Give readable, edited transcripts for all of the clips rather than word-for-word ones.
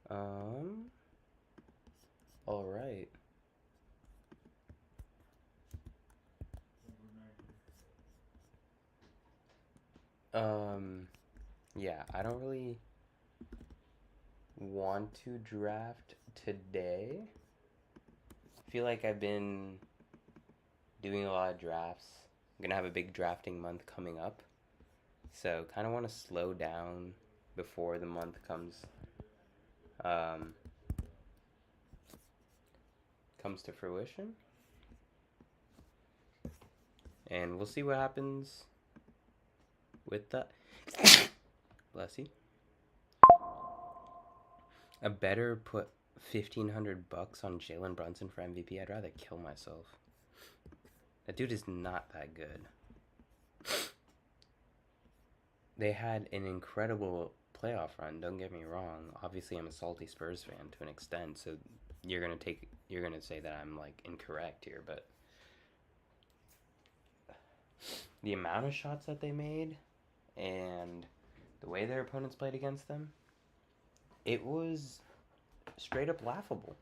Um, all right. Um, yeah, I don't really want to draft today. I feel like I've been doing a lot of drafts. I'm gonna have a big drafting month coming up, so kind of want to slow down before the month um, comes to fruition, and we'll see what happens with that. Bless you. I better put $1,500 on Jalen Brunson for MVP. I'd rather kill myself. That dude is not that good. They had an incredible playoff run. Don't get me wrong. Obviously, I'm a salty Spurs fan to an extent, so you're gonna say that I'm like incorrect here, but the amount of shots that they made and the way their opponents played against them, it was straight up laughable.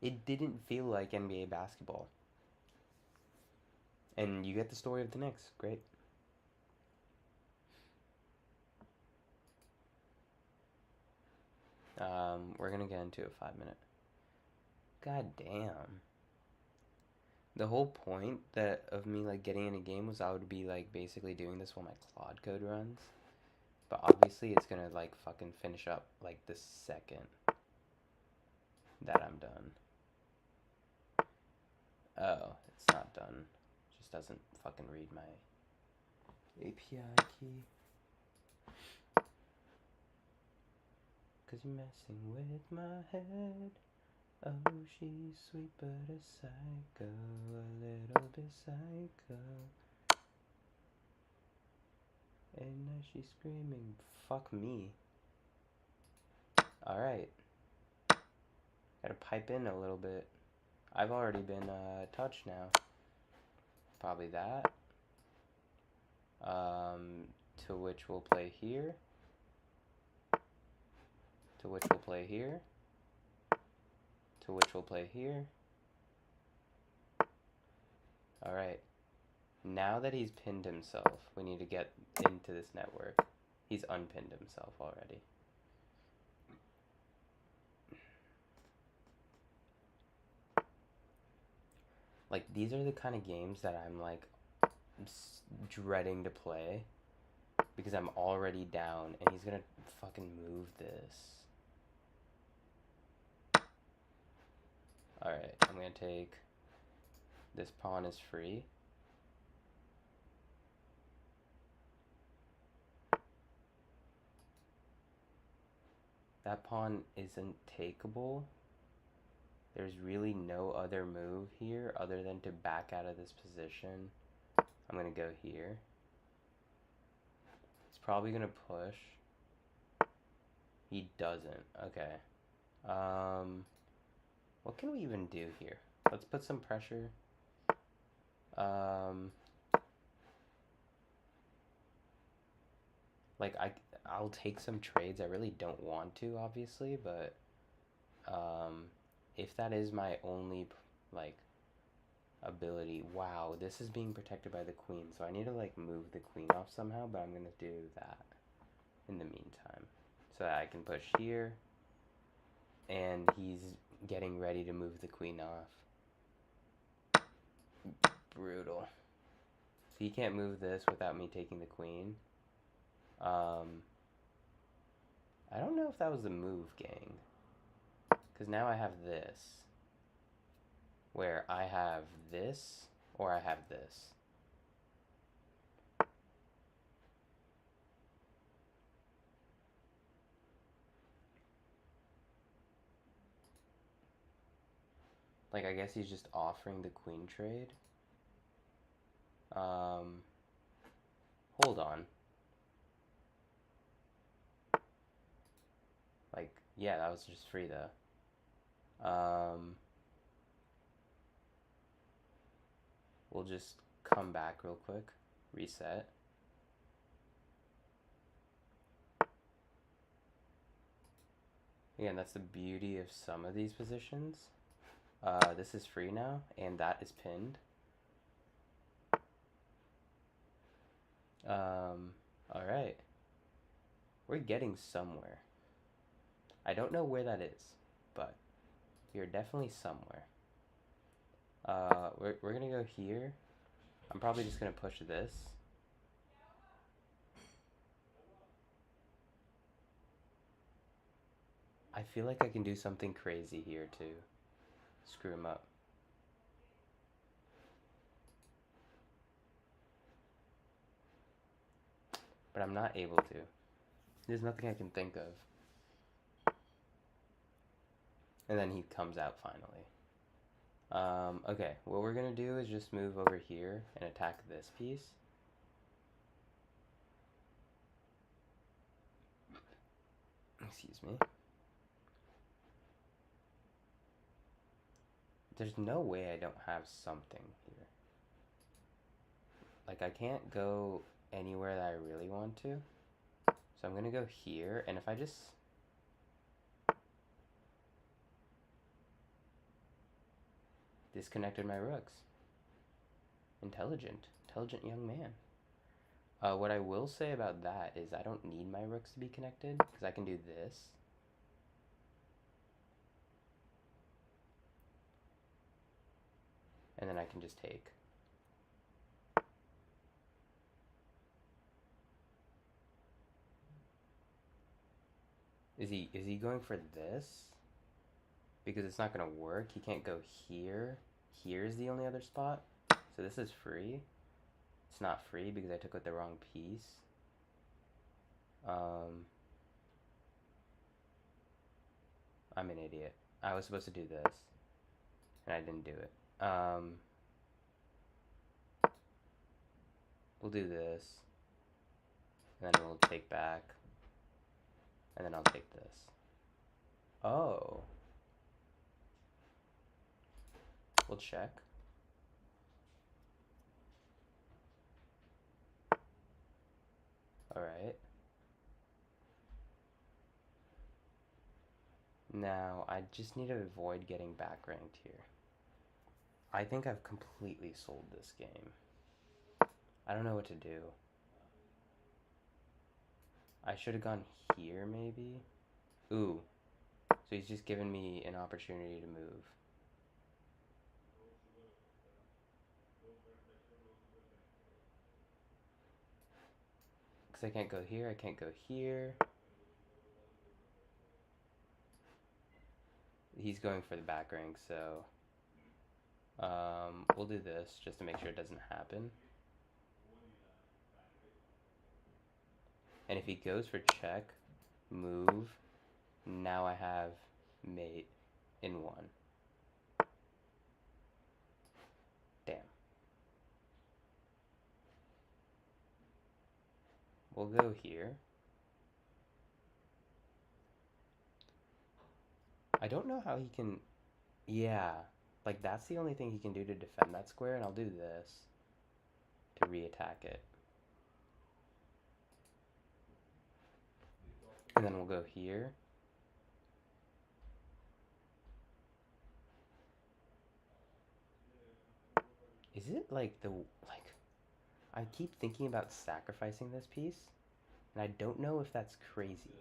It didn't feel like NBA basketball. And you get the story of the Knicks. Great. We're gonna get into a 5 minute. God damn. The whole point that of me like getting in a game was I would be like basically doing this while my Claude code runs. But obviously it's gonna like fucking finish up like the second that I'm done. Oh, it's not done. It just doesn't fucking read my API key. Cause you're messing with my head. Oh, she's sweet but a psycho, a little bit psycho. And now she's screaming, fuck me. Alright. Gotta pipe in a little bit. I've already been touched now. Probably that. To which we'll play here. To which we'll play here. To which we'll play here. Alright. Now that he's pinned himself, we need to get into this network. He's unpinned himself already. Like, these are the kind of games that I'm, like, dreading to play. Because I'm already down, and he's gonna fucking move this. Alright, I'm gonna take... This pawn is free. That pawn isn't takeable. There's really no other move here other than to back out of this position. I'm gonna go here. He's probably gonna push. He doesn't. Okay. What can we even do here? Let's put some pressure. Like I'll take some trades. I really don't want to, obviously, but if that is my only like ability, wow, this is being protected by the queen, so I need to like move the queen off somehow. But I'm gonna do that in the meantime, so that I can push here, and he's getting ready to move the queen off. Brutal. So he can't move this without me taking the queen. I don't know if that was the move, gang. Because now I have this. Where I have this, or I have this. Like, I guess he's just offering the queen trade. Hold on. Like, yeah, that was just free, though. We'll just come back real quick. Reset. Again, that's the beauty of some of these positions. This is free now, and that is pinned. Alright. We're getting somewhere. I don't know where that is, but you're definitely somewhere. We're gonna go here. I'm probably just gonna push this. I feel like I can do something crazy here to screw him up. But I'm not able to. There's nothing I can think of. And then he comes out finally. Okay, what we're gonna do is just move over here and attack this piece. Excuse me. There's no way I don't have something here. Like, I can't go anywhere that I really want to. So I'm gonna go here, and if I just... disconnected my rooks. Intelligent young man. What I will say about that is I don't need my rooks to be connected, because I can do this. And then I can just take. Is he going for this? Because it's not going to work. He can't go here. Here's the only other spot. So this is free. It's not free because I took out the wrong piece. I'm an idiot. I was supposed to do this. And I didn't do it. We'll do this. And then we'll take back. And then I'll take this. Oh. We'll check. Alright. Now, I just need to avoid getting back ranked here. I think I've completely sold this game. I don't know what to do. I should have gone here, maybe? Ooh. So he's just given me an opportunity to move. Because I can't go here, I can't go here. He's going for the back rank, so... we'll do this just to make sure it doesn't happen. And if he goes for check, move, now I have mate in one. Damn. We'll go here. I don't know how he can... Yeah. Like, that's the only thing he can do to defend that square, and I'll do this to re-attack it. And then we'll go here. Is it like the... Like, I keep thinking about sacrificing this piece, and I don't know if that's crazy.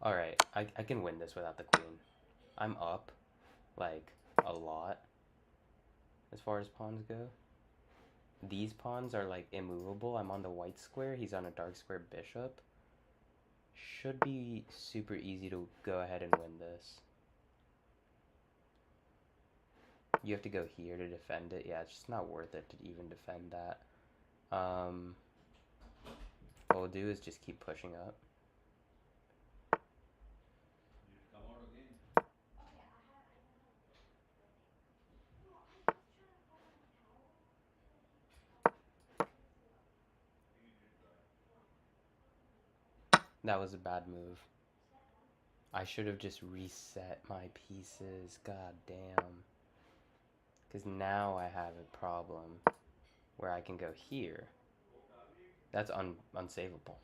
Alright, I can win this without the queen. I'm up, like, a lot, as far as pawns go. These pawns are, like, immovable. I'm on the white square, he's on a dark square bishop. Should be super easy to go ahead and win this. You have to go here to defend it. Yeah, it's just not worth it to even defend that. What we'll do is just keep pushing up. That was a bad move. I should have just reset my pieces. God damn. Because now I have a problem where I can go here. That's unsavable.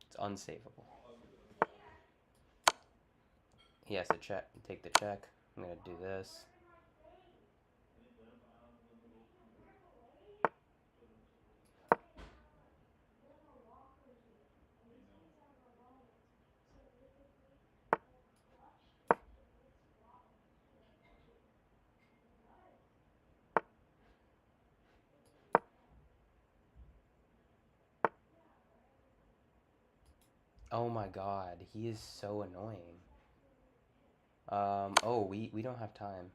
It's unsavable. He has to take the check. I'm gonna do this. Oh my god, he is so annoying. Oh, we don't have time.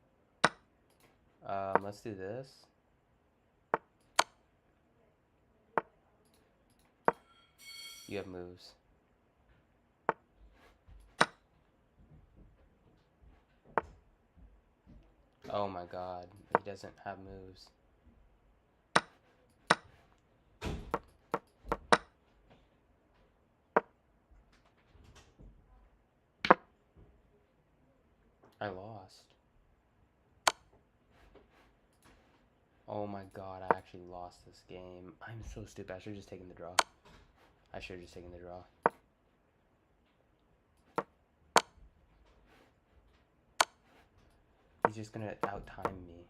Let's do this. You have moves. Oh my god, he doesn't have moves. I lost. Oh my god, I actually lost this game. I'm so stupid. I should have just taken the draw. I should have just taken the draw. He's just gonna out-time me.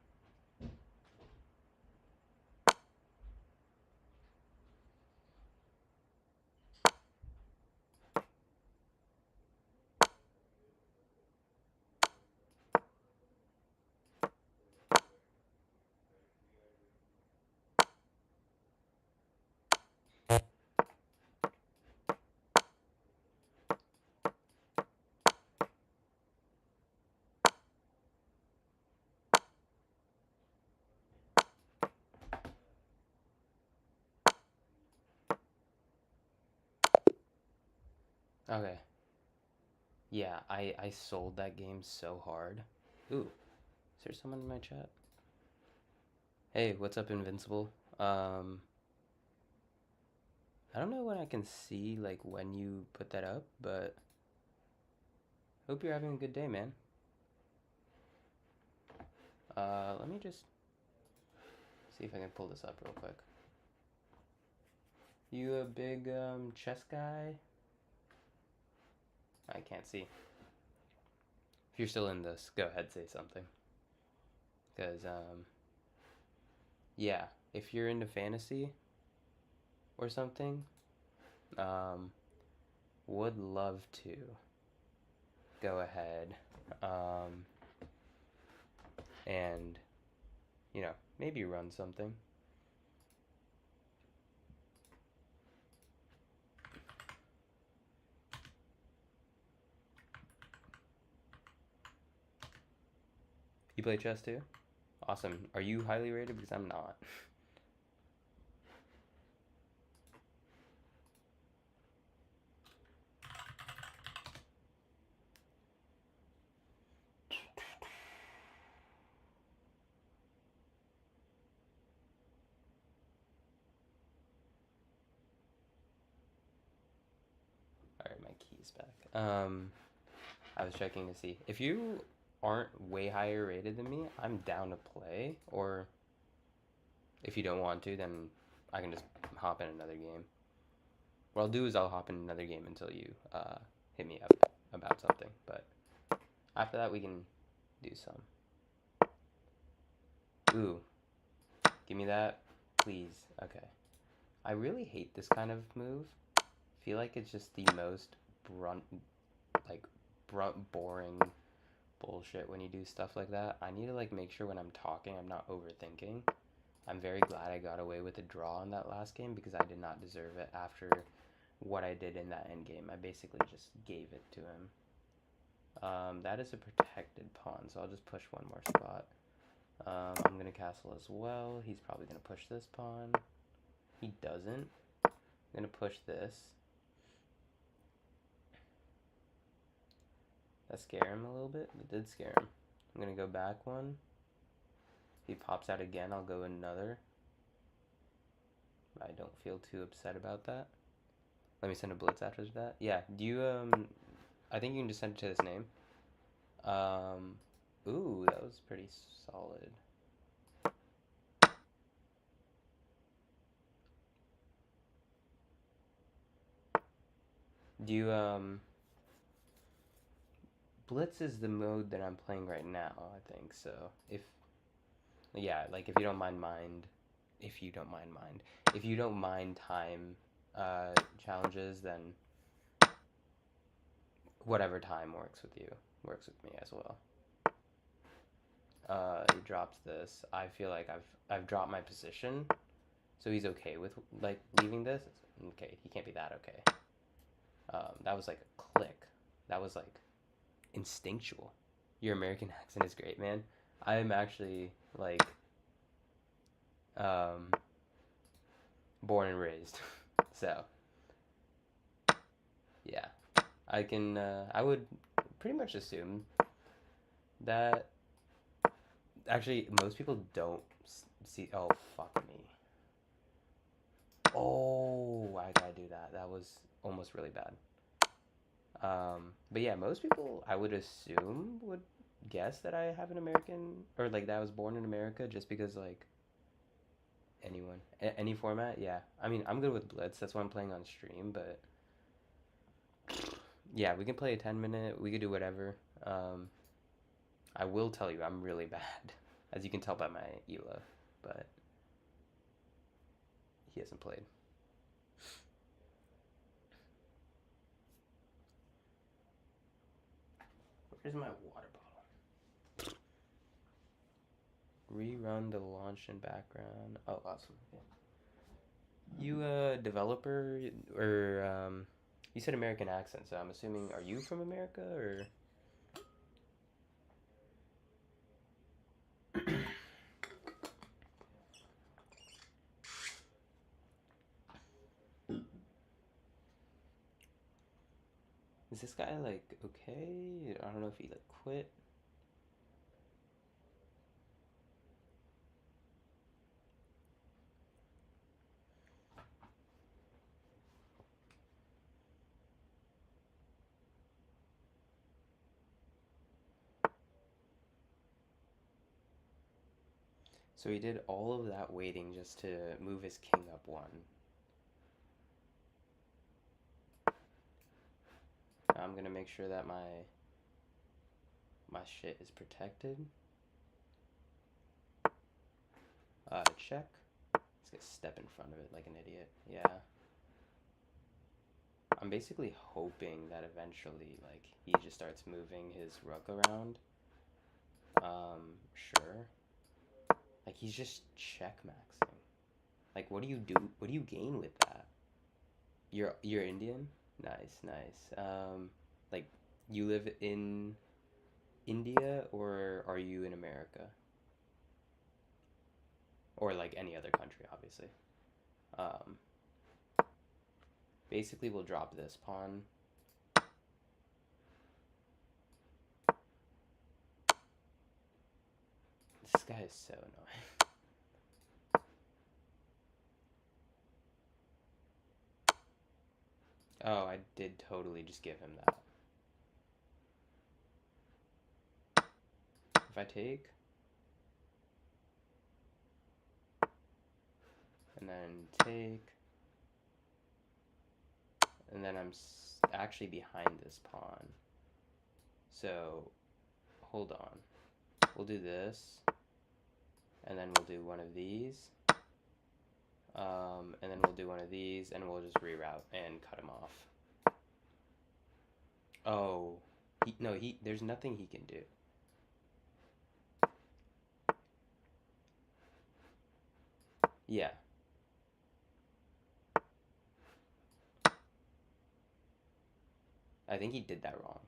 Okay. Yeah, I sold that game so hard. Ooh, is there someone in my chat? Hey, what's up, Invincible? I don't know when I can see, like, when you put that up, but hope you're having a good day, man. Let me just see if I can pull this up real quick. You a big, chess guy? I can't see. If you're still in this, go ahead, say something. Because, yeah, if you're into fantasy or something, would love to go ahead, and, you know, maybe run something. You play chess too? Awesome. Are you highly rated? Because I'm not. Alright, my key's back. I was checking to see. If you aren't way higher rated than me, I'm down to play. Or if you don't want to, then I can just hop in another game. What I'll do is I'll hop in another game until you hit me up about something. But after that, we can do some. Ooh. Give me that, please. Okay. I really hate this kind of move. I feel like it's just the most boring bullshit when you do stuff like that. I need to, like, make sure when I'm talking I'm not overthinking. I'm very glad I got away with a draw in that last game because I did not deserve it after what I did in that end game. I basically just gave it to him. That is a protected pawn, so I'll just push one more spot. I'm going to castle as well. He's probably going to push this pawn. He doesn't. I'm going to push this. That scared him a little bit? It did scare him. I'm going to go back one. If he pops out again, I'll go another. I don't feel too upset about that. Let me send a blitz after that. Yeah. Do you I think you can just send it to this name. Um, ooh, that was pretty solid. Do you Blitz is the mode that I'm playing right now, I think. So if yeah, like if you don't mind if you don't mind time challenges, then whatever time works with you works with me as well. He drops this. I feel like I've dropped my position, so he's okay with like leaving this. Okay, he can't be that okay. That was like a click. That was like instinctual. Your American accent is great, man. I'm actually like um, born and raised, so yeah, I can. I would pretty much assume that actually most people don't see. Oh fuck me. Oh, I gotta do that. That was almost really bad. But yeah, most people I would assume would guess that I have an American or like that I was born in America just because like anyone any format. Yeah, I mean I'm good with Blitz. That's why I'm playing on stream. But yeah, we can play a 10 minute. We could do whatever. Um, I will tell you I'm really bad, as you can tell by my ELO. But he hasn't played. Where's my water bottle? Rerun the launch in background. Oh, awesome. Yeah. You a developer or you said American accent, so I'm assuming are you from America or is this guy like okay? I don't know if he like quit. So he did all of that waiting just to move his king up one. I'm gonna make sure that my shit is protected. Check. Let's get step in front of it like an idiot. Yeah. I'm basically hoping that eventually, like, he just starts moving his rook around. Sure. Like, he's just check maxing. Like, what do you do? What do you gain with that? You're Indian? Nice, nice. Like, you live in India or are you in America? Or like any other country, obviously. Um, basically, we'll drop this pawn. This guy is so annoying. Oh, I did totally just give him that. If I take, and then take, and then I'm actually behind this pawn. So, hold on. We'll do this, and then we'll do one of these, and then we'll do one of these, and we'll just reroute and cut him off. Oh, there's nothing he can do. Yeah. I think he did that wrong.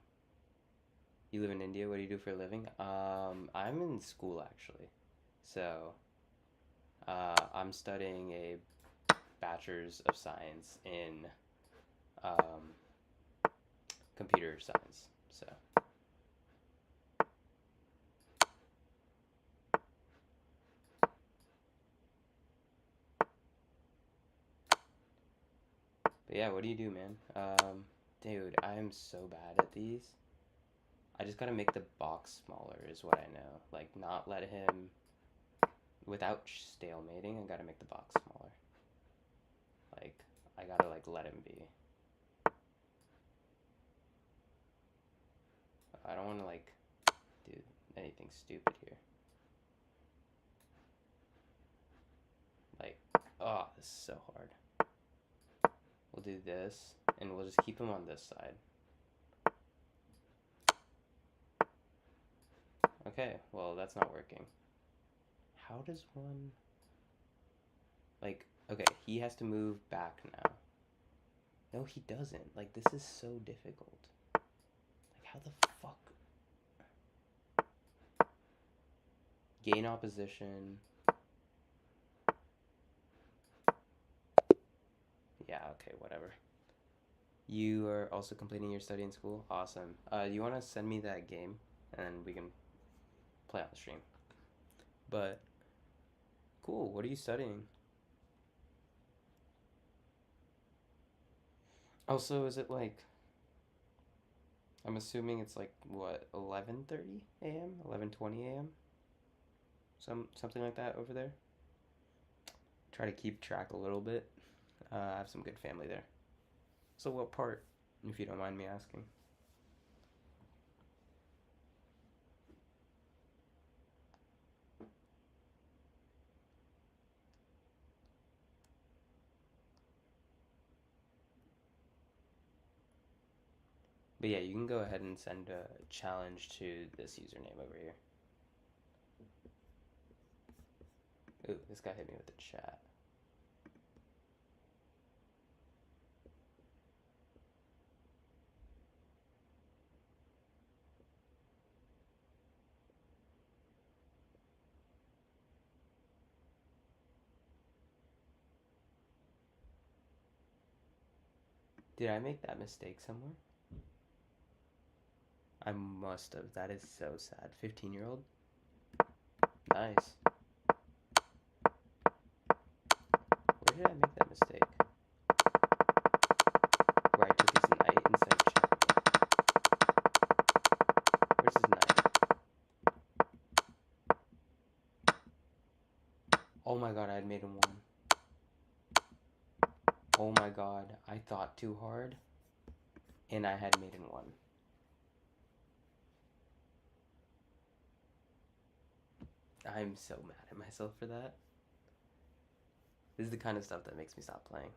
You live in India. What do you do for a living? I'm in school actually. So, I'm studying a bachelor's of science in um, computer science. So, But yeah, what do you do, man? Dude, I am so bad at these. I just gotta make the box smaller is what I know. Like, not let him, without stalemating, I gotta make the box smaller. Like, I gotta, like, let him be. I don't wanna, like, do anything stupid here. Like, oh, this is so hard. We'll do this, and we'll just keep him on this side. Okay, well, that's not working. How does one... Like, okay, he has to move back now. No, he doesn't. Like, this is so difficult. Like, how the fuck? Gain opposition. Yeah, okay, whatever. You are also completing your study in school? Awesome. You want to send me that game, and we can play on the stream. But, cool, what are you studying? Also, is it like... I'm assuming it's like, what, 11:30 a.m.? 11:20 a.m.? Something like that over there? Try to keep track a little bit. I have some good family there. So what part, if you don't mind me asking? But yeah, you can go ahead and send a challenge to this username over here. Ooh, this guy hit me with the chat. Did I make that mistake somewhere? I must have. That is so sad. 15-year-old? Nice. Where did I make that mistake? Where I took his knight instead of checkpoint. Where's his knight? Oh my god, I had made him one. Oh my god, I thought too hard. And I had made him one. I'm so mad at myself for that. This is the kind of stuff that makes me stop playing.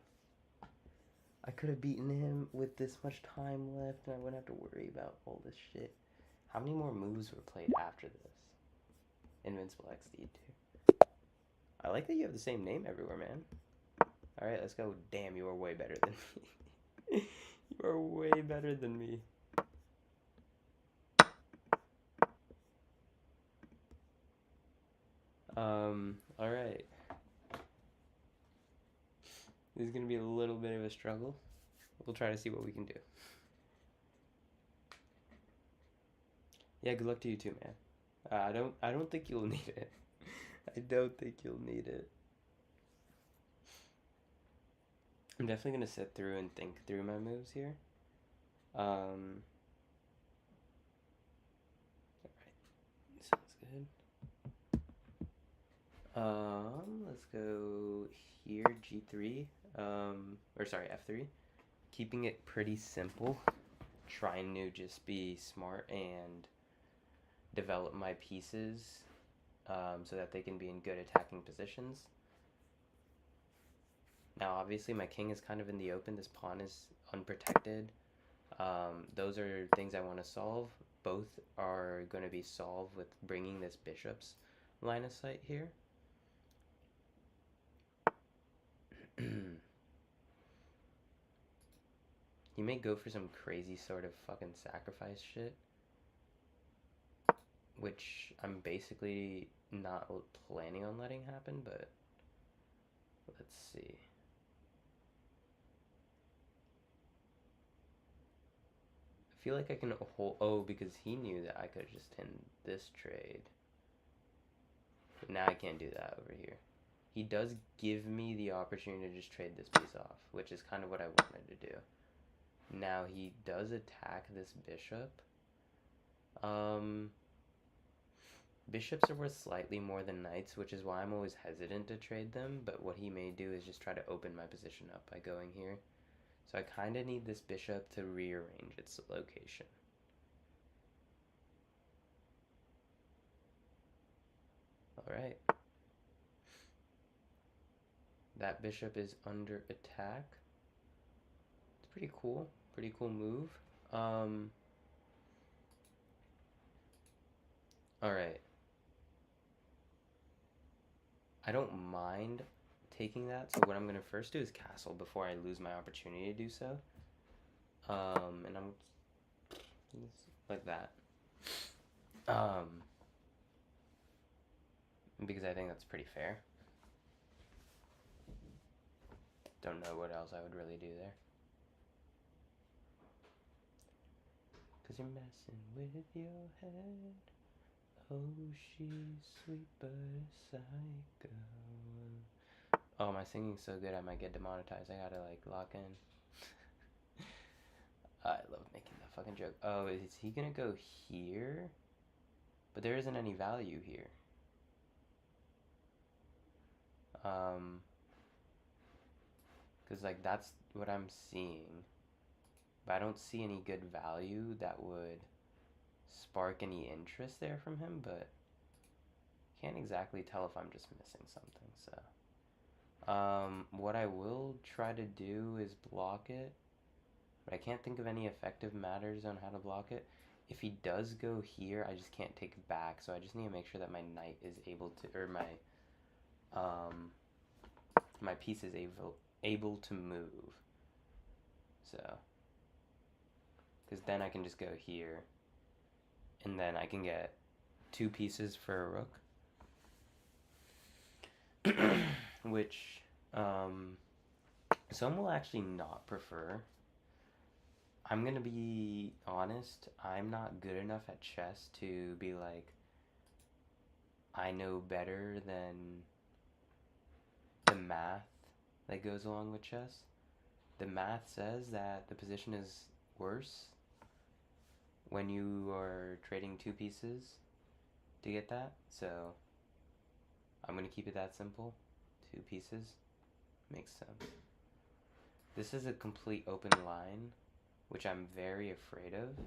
I could have beaten him with this much time left, and I wouldn't have to worry about all this shit. How many more moves were played after this? Invincible XD too. I like that you have the same name everywhere, man. Alright, let's go. Damn, you are way better than me. You are way better than me. Alright. This is gonna be a little bit of a struggle. We'll try to see what we can do. Yeah, good luck to you too, man. I don't think you'll need it. I don't think you'll need it. I'm definitely gonna sit through and think through my moves here. Alright. Sounds good. Let's go here, G3. Or sorry, F3. Keeping it pretty simple. Trying to just be smart and develop my pieces so that they can be in good attacking positions. Now, obviously, my king is kind of in the open. This pawn is unprotected. Those are things I want to solve. Both are going to be solved with bringing this bishop's line of sight here. He may go for some crazy sort of fucking sacrifice shit, which I'm basically not planning on letting happen, but let's see. I feel like I can hold... Oh, because he knew that I could just end this trade. But now I can't do that over here. he does give me the opportunity to just trade this piece off, which is kind of what I wanted to do. Now he does attack this bishop. Bishops are worth slightly more than knights, which is why I'm always hesitant to trade them, but what he may do is just try to open my position up by going here. So I kind of need this bishop to rearrange its location. Alright. That bishop is under attack. It's pretty cool. Pretty cool move. Alright. I don't mind taking that, so what I'm going to first do is castle before I lose my opportunity to do so. And I'm like that. Because I think that's pretty fair. Don't know what else I would really do there. Cause you're messing with your head. Oh, she's sweet but a psycho. Oh, my singing's so good I might get demonetized. I gotta like lock in. I love making that fucking joke. Oh, is he gonna go here? But there isn't any value here. Cause like that's what I'm seeing. But I don't see any good value that would spark any interest there from him, but can't exactly tell if I'm just missing something, so. What I will try to do is block it, but I can't think of any effective matters on how to block it. If he does go here, I just can't take it back, so I just need to make sure that my knight is able to, or my piece is able to move. So, because then I can just go here, and then I can get 2 pieces for a rook, which some will actually not prefer. I'm gonna be honest, I'm not good enough at chess to be like, I know better than the math that goes along with chess. The math says that the position is worse when you are trading 2 pieces to get that, so I'm gonna keep it that simple. 2 pieces makes sense. This is a complete open line, which I'm very afraid of.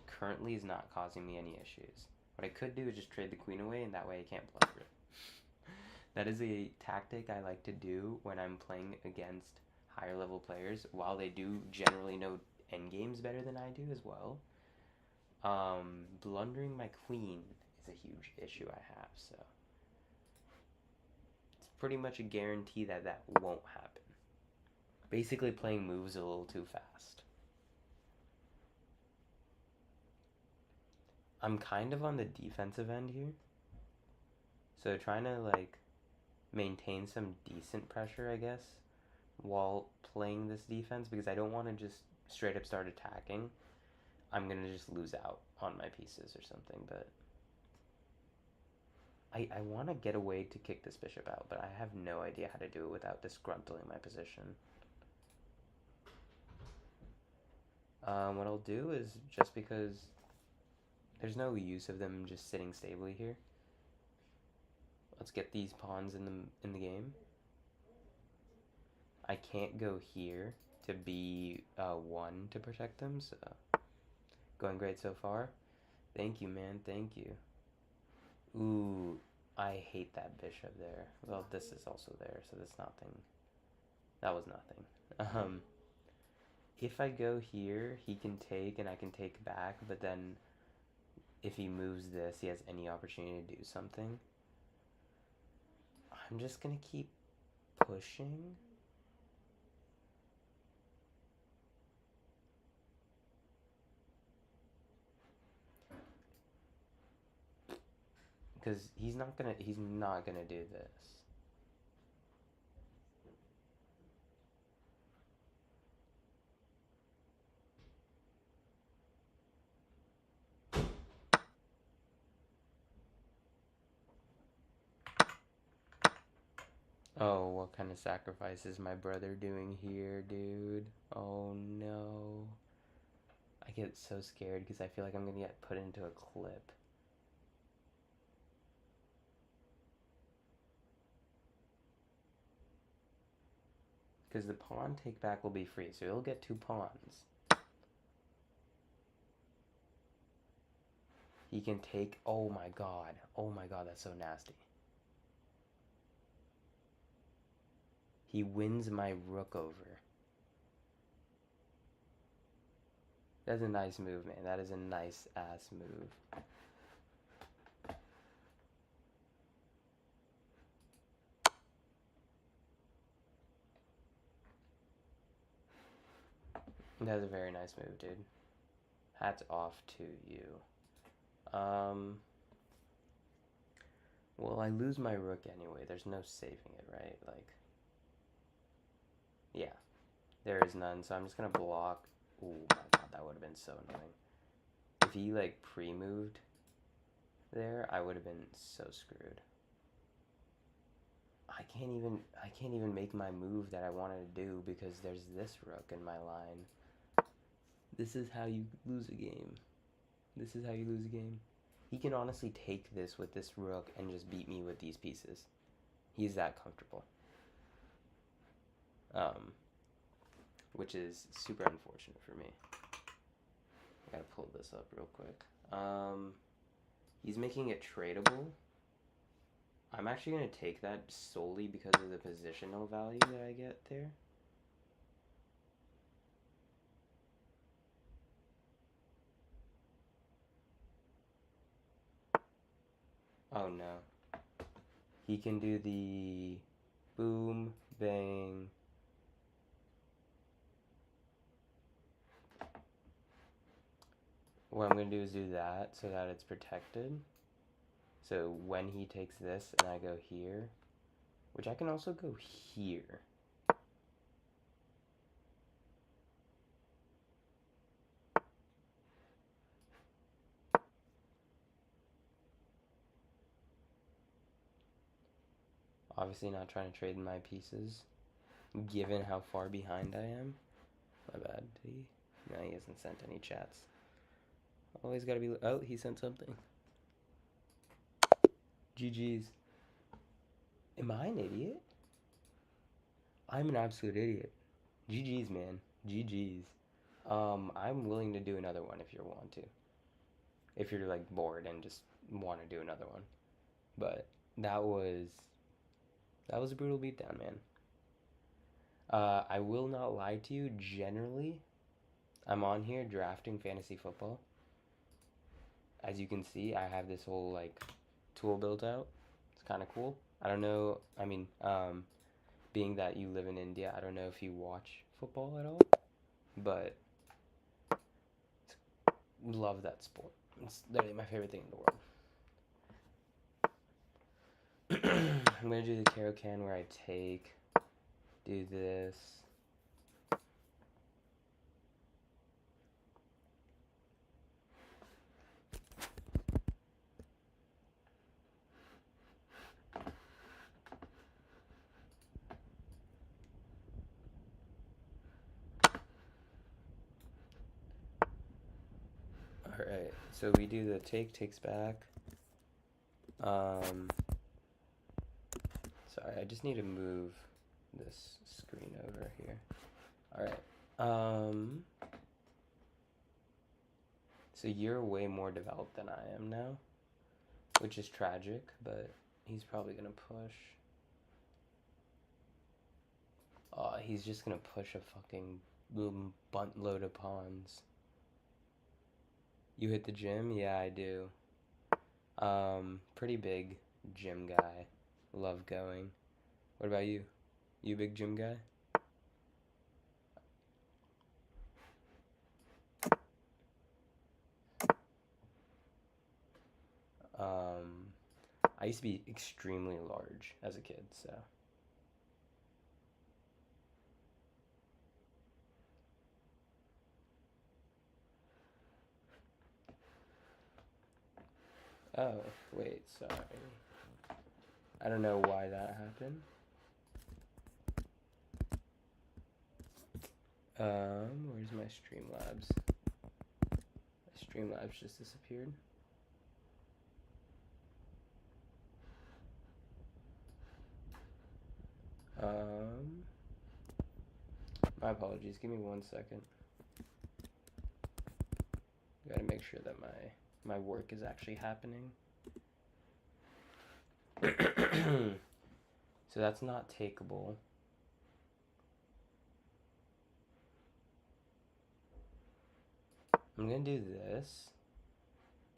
Currently is not causing me any issues. What I could do is just trade the queen away, and that way I can't blunder it. That is a tactic I like to do when I'm playing against higher level players, while they do generally know endgames better than I do as well. Blundering my queen is a huge issue I have, so it's pretty much a guarantee that that won't happen. Basically playing moves a little too fast. I'm kind of on the defensive end here, so trying to like maintain some decent pressure, I guess, while playing this defense, because I don't want to just straight up start attacking. I'm gonna just lose out on my pieces or something, but I want to get a way to kick this bishop out, but I have no idea how to do it without disgruntling my position. What I'll do is, just because there's no use of them just sitting stably here, let's get these pawns in the game. I can't go here to B1 to protect them, so going great so far. Thank you, man, thank you. Ooh, I hate that bishop there. Well, this is also there, so that's nothing. That was nothing. If I go here, he can take and I can take back, but then if he moves this, he has any opportunity to do something. I'm just gonna keep pushing. Because he's not gonna do this. Oh, what kind of sacrifice is my brother doing here, dude? Oh no. I get so scared because I feel like I'm gonna get put into a clip. Because the pawn take back will be free, so he'll get 2 pawns. He can take. Oh my god. Oh my god, that's so nasty. He wins my rook over. That's a nice move, man. That is a nice ass move. That's a very nice move, dude. Hats off to you. Well, I lose my rook anyway. There's no saving it, right? Like, yeah, there is none. So I'm just gonna block. Oh my god, that would have been so annoying. If he like pre-moved there, I would have been so screwed. I can't even make my move that I wanted to do because there's this rook in my line. This is how you lose a game. This is how you lose a game. He can honestly take this with this rook and just beat me with these pieces. He's that comfortable. Which is super unfortunate for me. I gotta pull this up real quick. He's making it tradable. I'm actually gonna take that solely because of the positional value that I get there. Oh no. He can do the boom, bang. What I'm going to do is do that so that it's protected. So when he takes this and I go here, which I can also go here. Obviously not trying to trade my pieces, given how far behind I am. My bad. No, he hasn't sent any chats. Always gotta be. Oh, he sent something. GG's. Am I an idiot? I'm an absolute idiot. GG's, man. GG's. I'm willing to do another one if you want to. If you're like bored and just want to do another one. But that was a brutal beatdown, man. I will not lie to you. Generally, I'm on here drafting fantasy football. As you can see, I have this whole like tool built out. It's kind of cool. I don't know. I mean, being that you live in India, I don't know if you watch football at all, but love that sport. It's literally my favorite thing in the world. I'm gonna do the Caro-Kann where I do this. Alright, so we do the takes back. Sorry, I just need to move this screen over here. Alright, so you're way more developed than I am now, which is tragic, but he's probably gonna push. He's just gonna push a fucking bunt load of pawns. You hit the gym? Yeah, I do. Pretty big gym guy. Love going. What about you? You a big gym guy? I used to be extremely large as a kid, so. Oh, wait, sorry. I don't know why that happened. Where's my Streamlabs? My Streamlabs just disappeared. My apologies. Give me 1 second. Gotta make sure that my work is actually happening. So that's not takeable. I'm gonna do this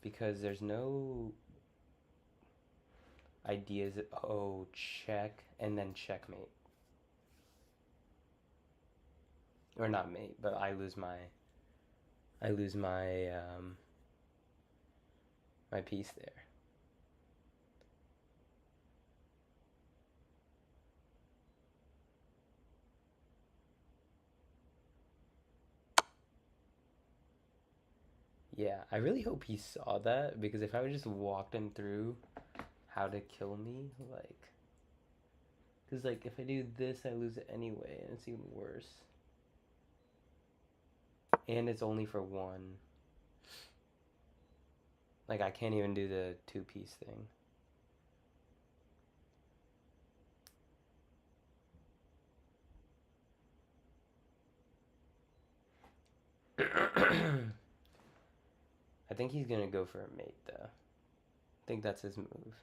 because there's no ideas. Oh, check and then checkmate. Or not mate, but I lose my my piece there. Yeah, I really hope he saw that, because if I would just walked him through how to kill me, like, because like if I do this, I lose it anyway, and it's even worse. And it's only for one. Like, I can't even do the two-piece thing. I think he's gonna go for a mate, though. I think that's his move.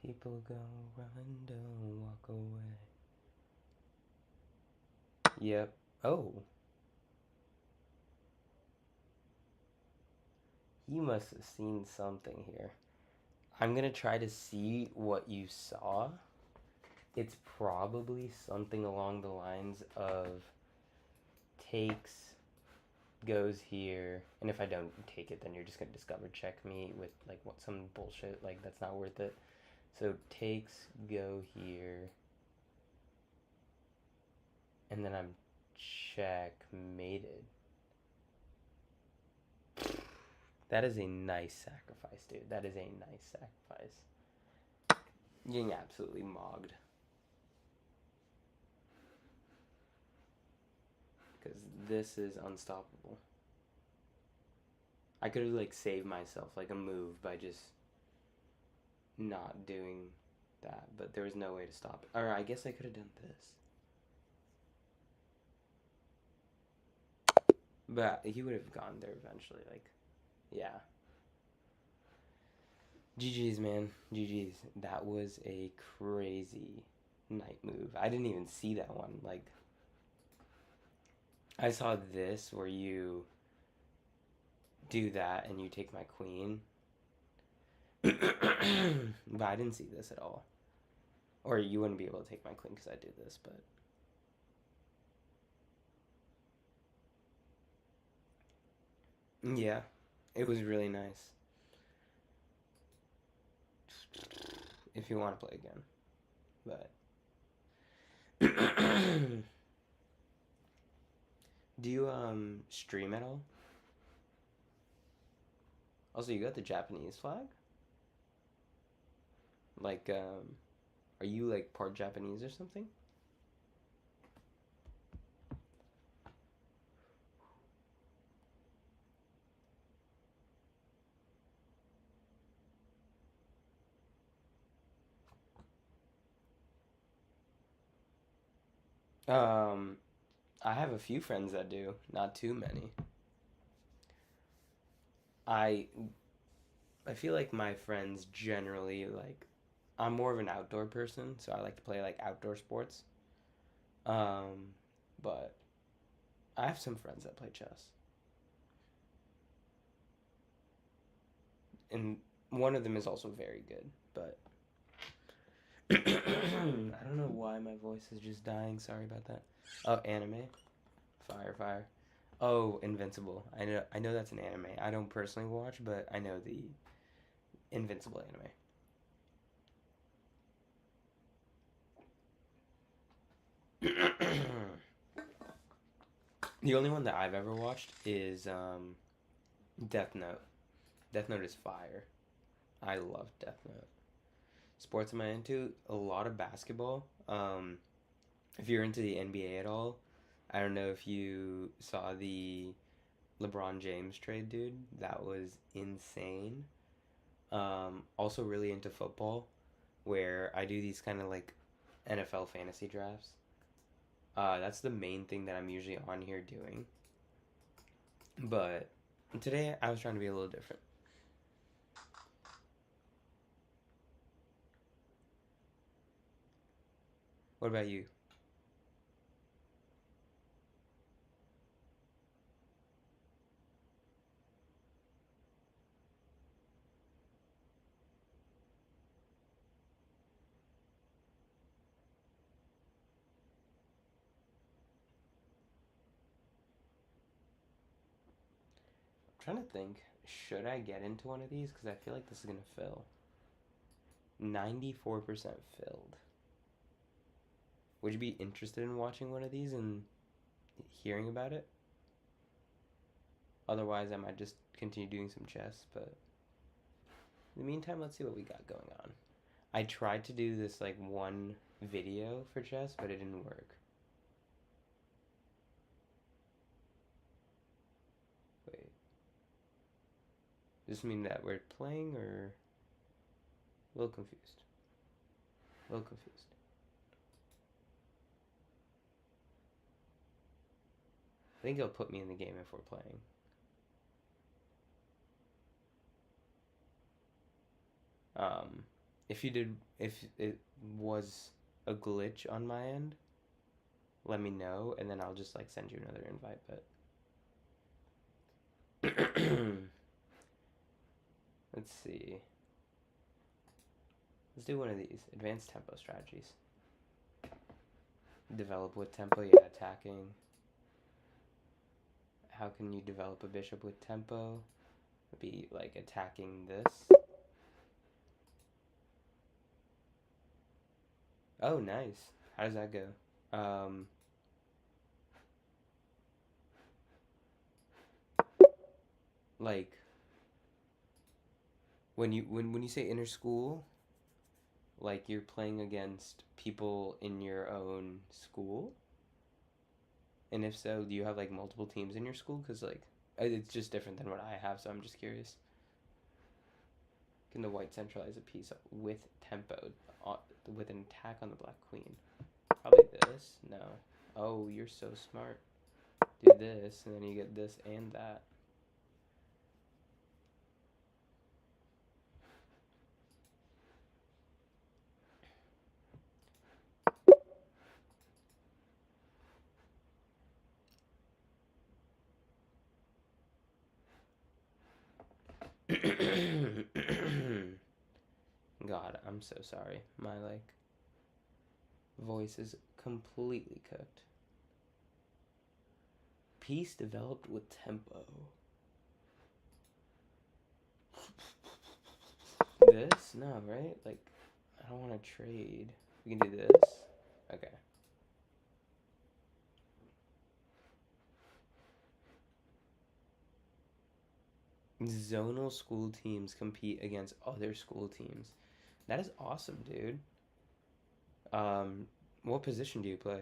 People go run, don't walk away. Yep. Oh. He must have seen something here. I'm gonna try to see what you saw. It's probably something along the lines of takes, goes here, and if I don't take it, then you're just gonna discover check me with like what some bullshit, like that's not worth it. So takes, go here, and then I'm checkmated. That is a nice sacrifice, dude. That is a nice sacrifice. Getting absolutely mogged. Because this is unstoppable. I could have like saved myself like a move by just not doing that, but there was no way to stop it. Or I guess I could have done this. But he would have gone there eventually, like, yeah. GG's, man. GG's. That was a crazy knight move. I didn't even see that one. Like, I saw this where you do that and you take my queen. But I didn't see this at all. Or you wouldn't be able to take my queen because I did this, but... Yeah, it was really nice. If you want to play again. But... Do you, stream at all? Also, you got the Japanese flag? Like, are you, like, part Japanese or something? Um, I have a few friends that do, not too many. I I feel like my friends generally like I'm more of an outdoor person, so I like to play like outdoor sports. Um, but I have some friends that play chess, and one of them is also very good. But I don't know why my voice is just dying. Sorry about that. Oh, anime. Fire, fire. Oh, Invincible. I know that's an anime. I don't personally watch, but I know the Invincible anime. The only one that I've ever watched is Death Note. Death Note is fire. I love Death Note. Sports am I into? A lot of basketball. If you're into the NBA at all, I don't know if you saw the LeBron James trade, dude. That was insane. Also really into football, where I do these kind of like NFL fantasy drafts. That's the main thing that I'm usually on here doing. But today I was trying to be a little different. What about you? I'm trying to think. Should I get into one of these? Because I feel like this is gonna fill. 94% filled. Would you be interested in watching one of these and hearing about it? Otherwise, I might just continue doing some chess. But in the meantime, let's see what we got going on. I tried to do this like one video for chess, but it didn't work. Wait. Does this mean that we're playing or a little confused? A little confused. I think it'll put me in the game if we're playing. Um, if it was a glitch on my end, let me know, and then I'll just like send you another invite. But let's see. Let's do one of these advanced tempo strategies. Develop with tempo, yeah, attacking. How can you develop a bishop with tempo? Be like attacking this. Oh, nice. How does that go? Like when you say inner school, like you're playing against people in your own school? And if so, do you have like multiple teams in your school? Because like it's just different than what I have, so I'm just curious. Can the white centralize a piece with tempo, with an attack on the black queen? Probably this. No. Oh, you're so smart. Do this, and then you get this and that. God, I'm so sorry. My like voice is completely cooked. Piece developed with tempo. This? No, right? Like, I don't want to trade. We can do this. Okay. Zonal school teams compete against other school teams. That is awesome, dude. Um, what position do you play?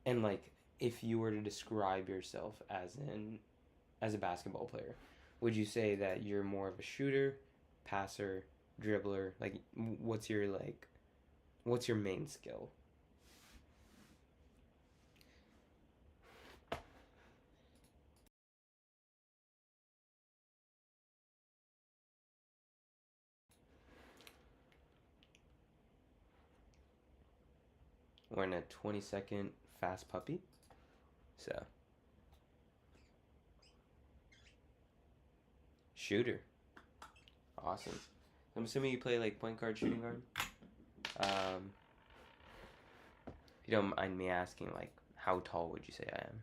And like, if you were to describe yourself as a basketball player, would you say that you're more of a shooter, passer, dribbler? Like, what's your main skill? We're in a 20-second fast puppy, so shooter, awesome. I'm assuming you play like point guard, shooting guard. If you don't mind me asking, like, how tall would you say I am?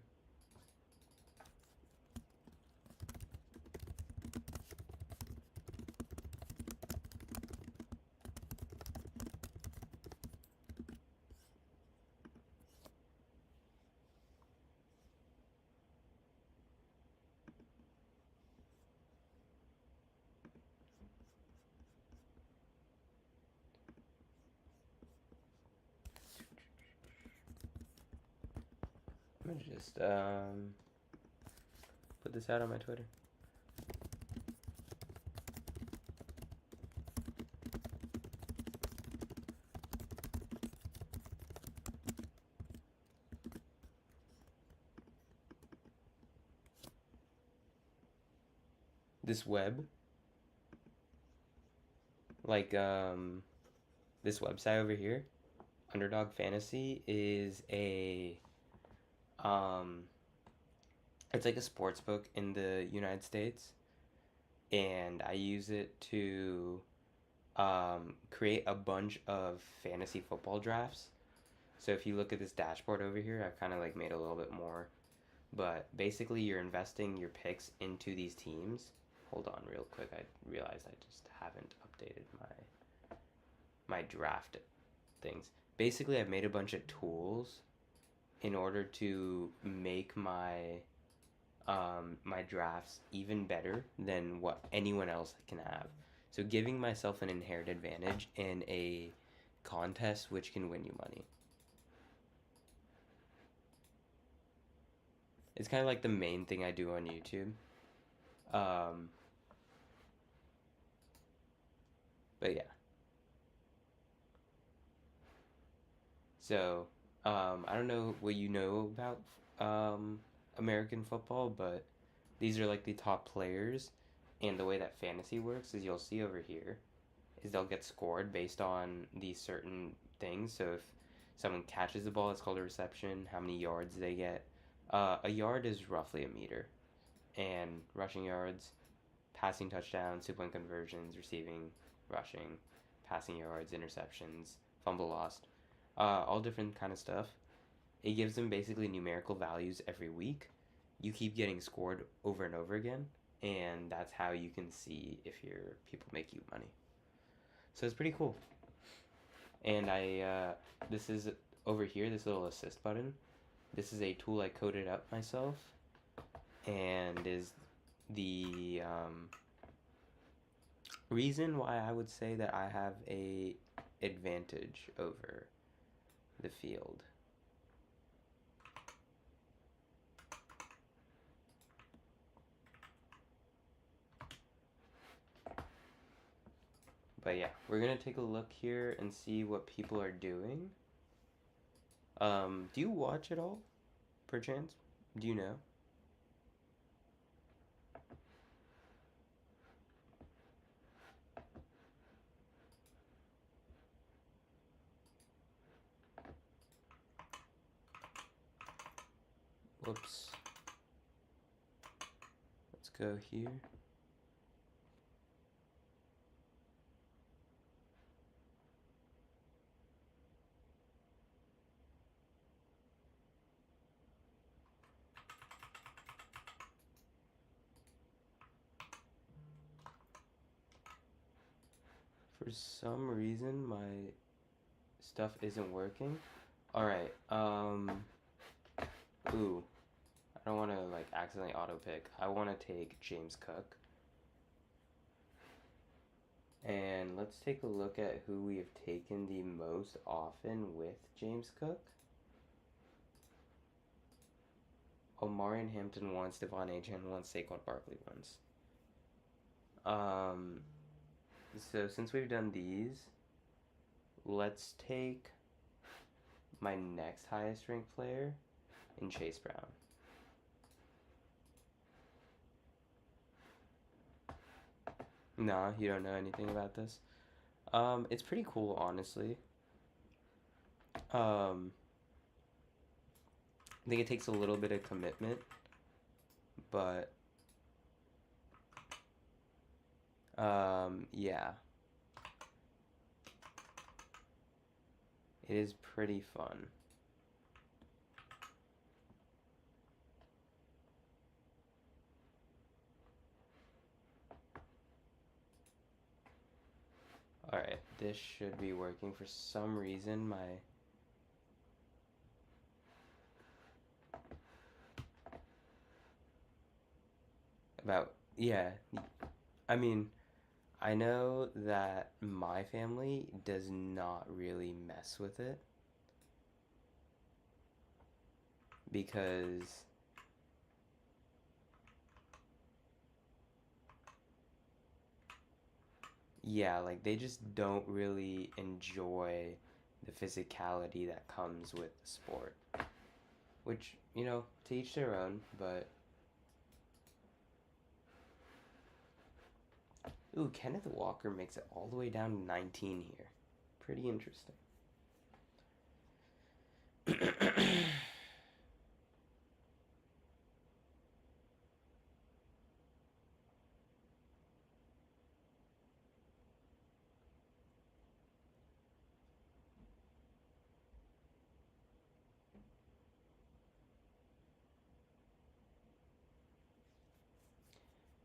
I'm gonna just put this out on my Twitter. This web, like this website over here, Underdog Fantasy, is a um it's like a sports book in the United States, and I use it to create a bunch of fantasy football drafts. So if you look at this dashboard over here, I've kind of like made a little bit more, but basically you're investing your picks into these teams. Hold on real quick. I realized I just haven't updated my draft things. Basically, I've made a bunch of tools in order to make my drafts even better than what anyone else can have. So giving myself an inherent advantage in a contest which can win you money. It's kind of like the main thing I do on YouTube. Um, but yeah. So, I don't know what you know about American football, but these are like the top players. And the way that fantasy works is you'll see over here is they'll get scored based on these certain things. So if someone catches the ball, it's called a reception, how many yards they get. A yard is roughly a meter. And rushing yards, passing touchdowns, 2-point conversions, receiving, rushing, passing yards, interceptions, fumble lost, all different kind of stuff. It gives them basically numerical values every week. You keep getting scored over and over again, and that's how you can see if your people make you money. So it's pretty cool. And this is over here, this little assist button. This is a tool I coded up myself, and is the reason why I would say that I have a advantage over the field. But yeah, we're gonna take a look here and see what people are doing. Do you watch at all, perchance? Do you know? Whoops. Let's go here. For some reason, my stuff isn't working. Alright, ooh. I don't want to, like, accidentally auto-pick. I want to take James Cook. And let's take a look at who we have taken the most often with James Cook. Omarion Hampton once, Devon Achane once, Saquon Barkley once. So since we've done these, let's take my next highest ranked player in Chase Brown. Nah, you don't know anything about this. It's pretty cool, honestly. I think it takes a little bit of commitment, but yeah. It is pretty fun. Alright, this should be working. For some reason, yeah. I mean, I know that my family does not really mess with it because yeah, like they just don't really enjoy the physicality that comes with the sport. Which, to each their own, but ooh, Kenneth Walker makes it all the way down to 19 here. Pretty interesting.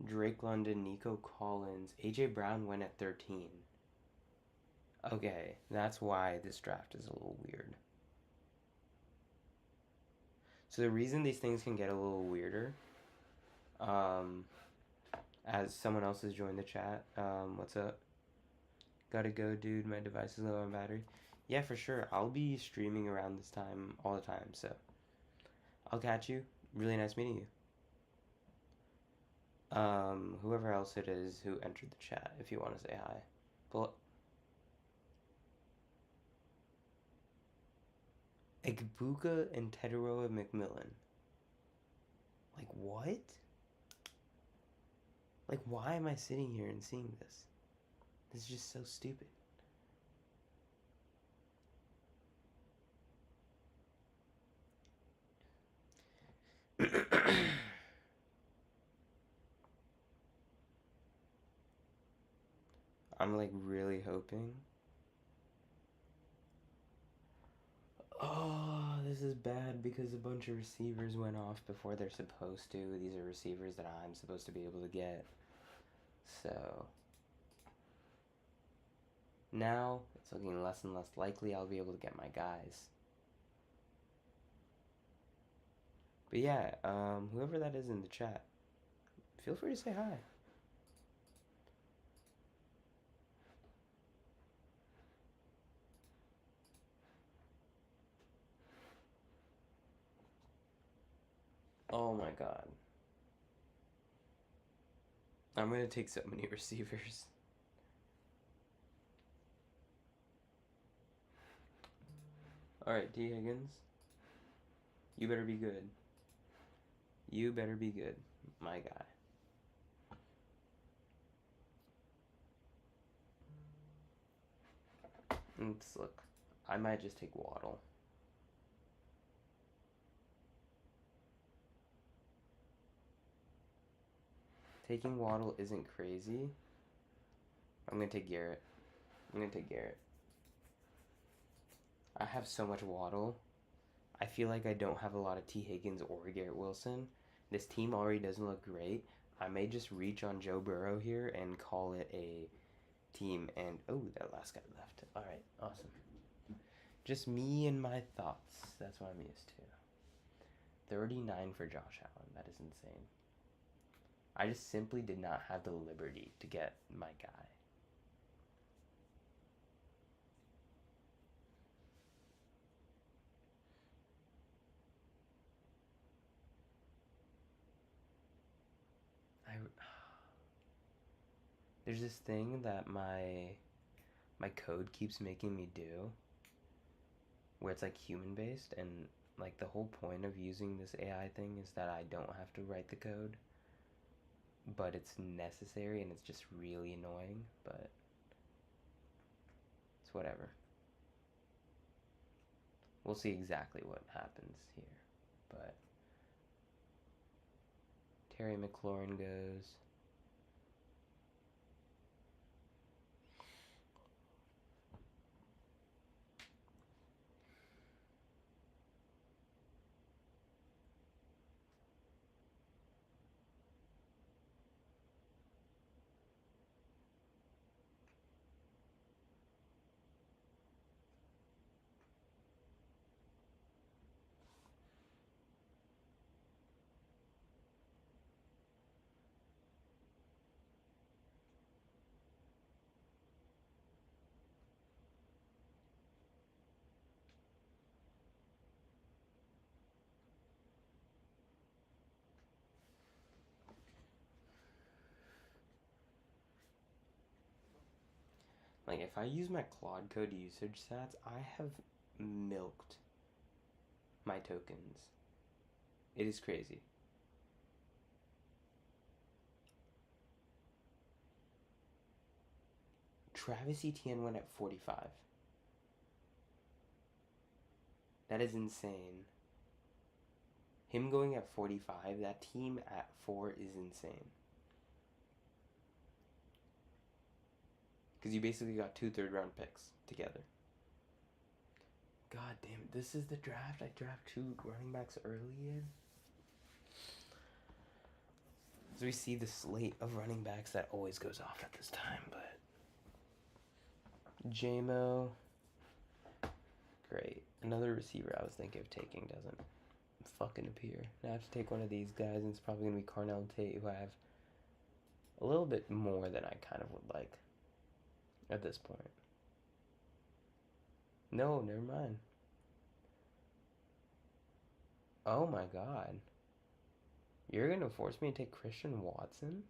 Drake London, Nico Collins, AJ Brown went at 13. Okay, that's why this draft is a little weird. So the reason these things can get a little weirder, as someone else has joined the chat, what's up? Gotta go, dude. My device is low on battery. Yeah, for sure. I'll be streaming around this time all the time, so I'll catch you. Really nice meeting you. Whoever else it is who entered the chat, if you want to say hi. But Egbuka and Teteroa McMillan. Like, what? Like, why am I sitting here and seeing this? This is just so stupid. I'm like really hoping. Oh, this is bad because a bunch of receivers went off before they're supposed to. These are receivers that I'm supposed to be able to get. So now it's looking less and less likely I'll be able to get my guys. But yeah, whoever that is in the chat, feel free to say hi. Oh my god. I'm gonna take so many receivers. Alright, T. Higgins. You better be good. You better be good, my guy. Let's look. I might just take Waddle. Taking Waddle isn't crazy. I'm gonna take Garrett. I have so much Waddle. I feel like I don't have a lot of T. Higgins or Garrett Wilson. This team already doesn't look great. I may just reach on Joe Burrow here and call it a team. And oh, that last guy left. All right, awesome. Just me and my thoughts. That's what I'm used to. 39 for Josh Allen. That is insane. I just simply did not have the liberty to get my guy. There's this thing that my code keeps making me do where it's like human based, and like the whole point of using this AI thing is that I don't have to write the code, but it's necessary and it's just really annoying, but it's whatever. We'll see exactly what happens here. But Terry McLaurin goes. Like, if I use my Claude Code usage stats, I have milked my tokens. It is crazy. Travis Etienne went at 45. That is insane. Him going at 45, that team at 4 is insane. Because you basically got 2 third-round picks together. God damn it, this is the draft. I draft 2 running backs early in. So we see the slate of running backs that always goes off at this time, but JMO, great. Another receiver I was thinking of taking doesn't fucking appear. Now I have to take one of these guys, and it's probably gonna be Carnell Tate, who I have a little bit more than I kind of would like at this point. No, never mind. Oh my god. You're gonna force me to take Christian Watson?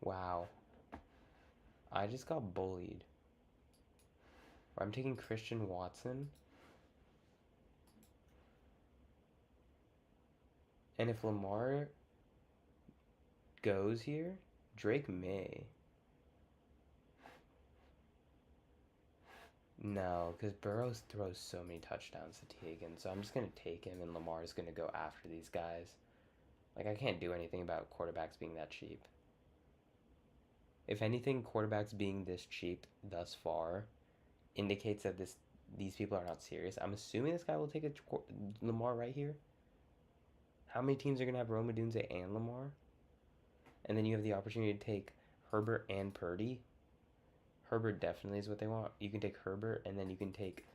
Wow. I just got bullied. I'm taking Christian Watson. And if Lamar goes here, Drake may. No, because Burrows throws so many touchdowns to Teagan, so I'm just going to take him, and Lamar's going to go after these guys. Like, I can't do anything about quarterbacks being that cheap. If anything, quarterbacks being this cheap thus far indicates that these people are not serious. I'm assuming this guy will take a Lamar right here. How many teams are going to have Rome Odunze and Lamar? And then you have the opportunity to take Herbert and Purdy. Herbert definitely is what they want. You can take Herbert, and then you can take...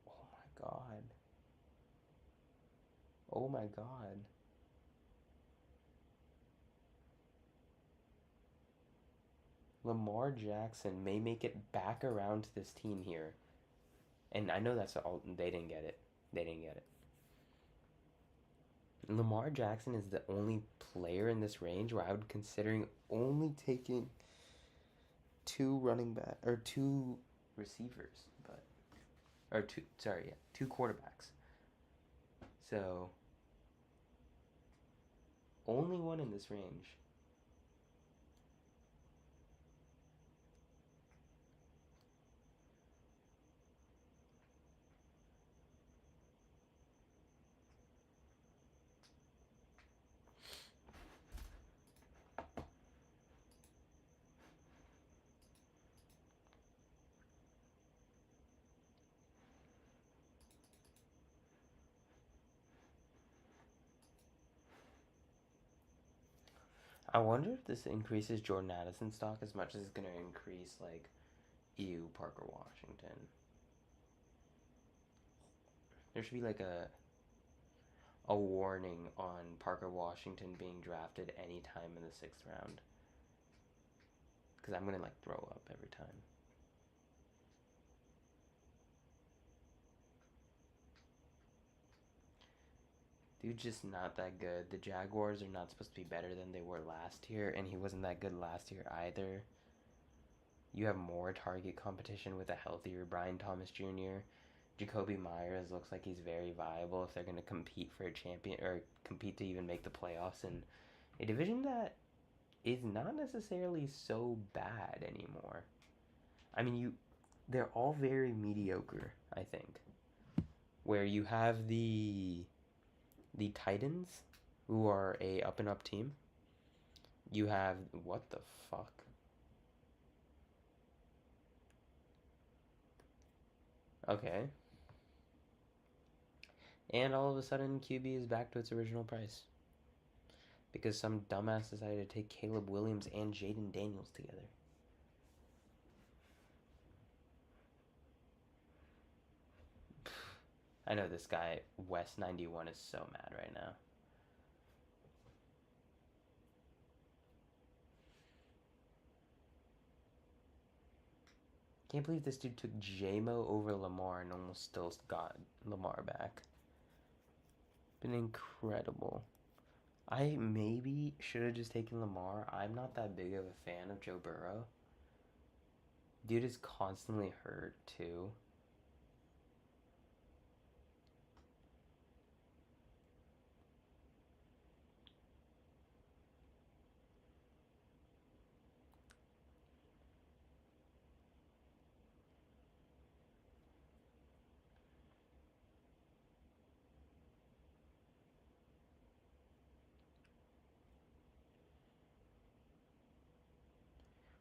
Oh my god. Oh my god. Lamar Jackson may make it back around to this team here. And I know that's all... They didn't get it. They didn't get it. Lamar Jackson is the only player in this range where I would considering only taking 2 receivers, but or 2 quarterbacks. So only one in this range. I wonder if this increases Jordan Addison stock as much as it's going to increase, like, Parker Washington. There should be, like, a warning on Parker Washington being drafted anytime in the 6th round. Because I'm going to, like, throw up every time. Dude's just not that good. The Jaguars are not supposed to be better than they were last year, and he wasn't that good last year either. You have more target competition with a healthier Brian Thomas Jr. Jacoby Myers looks like he's very viable if they're going to compete for a champion or compete to even make the playoffs in a division that is not necessarily so bad anymore. I mean, they're all very mediocre, I think. Where you have the Titans, who are a up and up team. You have what the fuck? Okay. And all of a sudden, QB is back to its original price. Because some dumbass decided to take Caleb Williams and Jaden Daniels together. I know this guy, West91, is so mad right now. Can't believe this dude took JMO over Lamar and almost still got Lamar back. Been incredible. I maybe should have just taken Lamar. I'm not that big of a fan of Joe Burrow. Dude is constantly hurt too.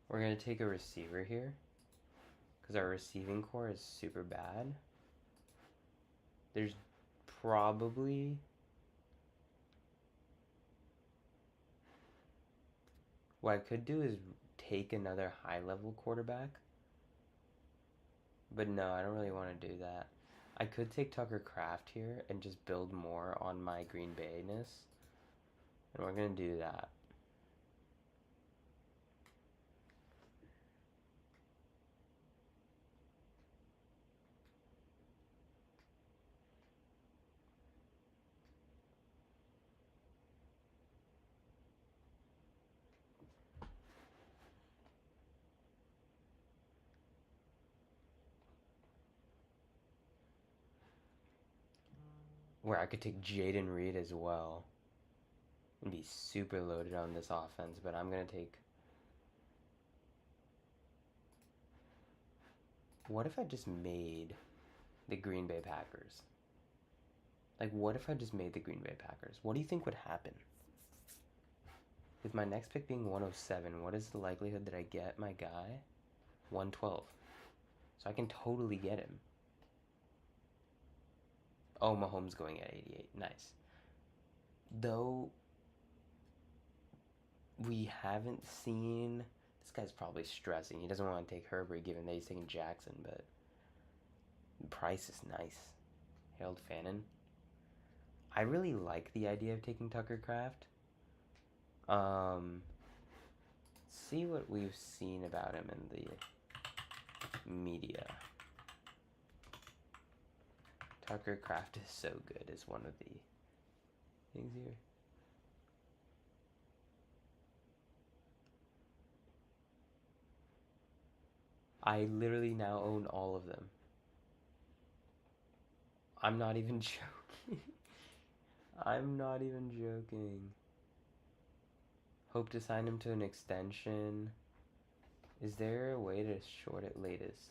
We're gonna take a receiver here because our receiving core is super bad. There's probably what I could do is take another high level quarterback. But no, I don't really want to do that. I could take Tucker Kraft here and just build more on my Green Bay-ness. And we're going to do that. Where I could take Jaden Reed as well. And be super loaded on this offense. But I'm going to take... What if I just made the Green Bay Packers? Like, what if I just made the Green Bay Packers? What do you think would happen? With my next pick being 107, what is the likelihood that I get my guy? 112. So I can totally get him. Oh, Mahomes going at 88. Nice. Though we haven't seen... This guy's probably stressing. He doesn't want to take Herbert given that he's taking Jackson, but... Price is nice. Harold Fannin. I really like the idea of taking Tucker Kraft. See what we've seen about him in the media. Tucker Kraft is so good is one of the things here. I literally now own all of them. I'm not even joking. I'm not even joking. Hope to sign him to an extension. Is there a way to short it latest?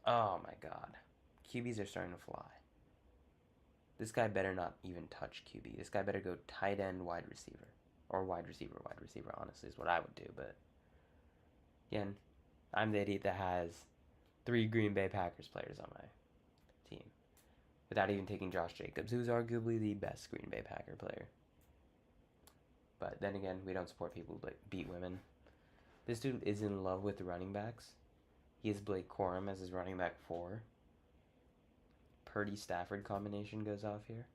Oh my god. QBs are starting to fly. This guy better not even touch QB. This guy better go tight end, wide receiver. Or wide receiver, honestly, is what I would do. But, again, I'm the idiot that has 3 Green Bay Packers players on my team. Without even taking Josh Jacobs, who's arguably the best Green Bay Packer player. But then again, we don't support people who beat women. This dude is in love with the running backs. He has Blake Corum as his running back 4. Purdy Stafford combination goes off here.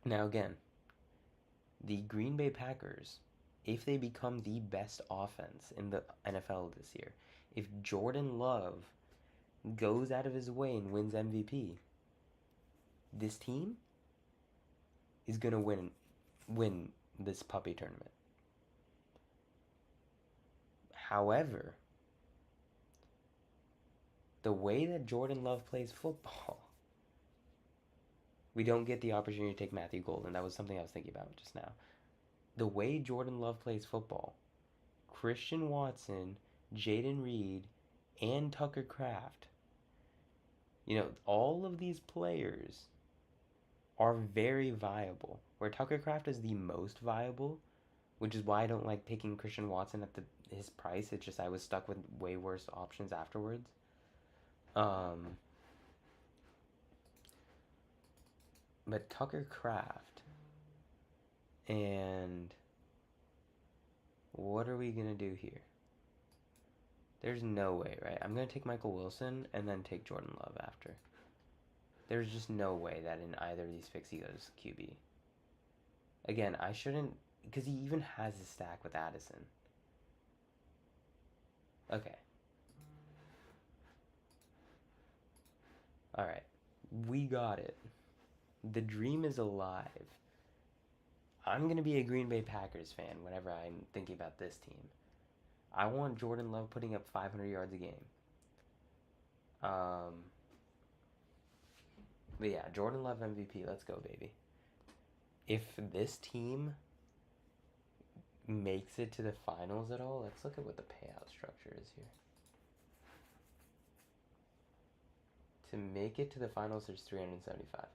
Now again, the Green Bay Packers, if they become the best offense in the NFL this year, if Jordan Love goes out of his way and wins MVP, this team is gonna win this puppy tournament. However, the way that Jordan Love plays football, we don't get the opportunity to take Matthew Golden. That was something I was thinking about just now. The way Jordan Love plays football, Christian Watson, Jaden Reed, and Tucker Kraft, all of these players are very viable. Where Tucker Kraft is the most viable, which is why I don't like taking Christian Watson at his price. It's just I was stuck with way worse options afterwards. But Tucker Kraft and what are we gonna do here? There's no way, right? I'm going to take Michael Wilson and then take Jordan Love after. There's just no way that in either of these picks he goes QB. Again, I shouldn't, because he even has a stack with Addison. Okay. Alright. We got it. The dream is alive. I'm going to be a Green Bay Packers fan whenever I'm thinking about this team. I want Jordan Love putting up 500 yards a game. But yeah, Jordan Love MVP. Let's go, baby. If this team makes it to the finals at all, let's look at what the payout structure is here. To make it to the finals, there's 375.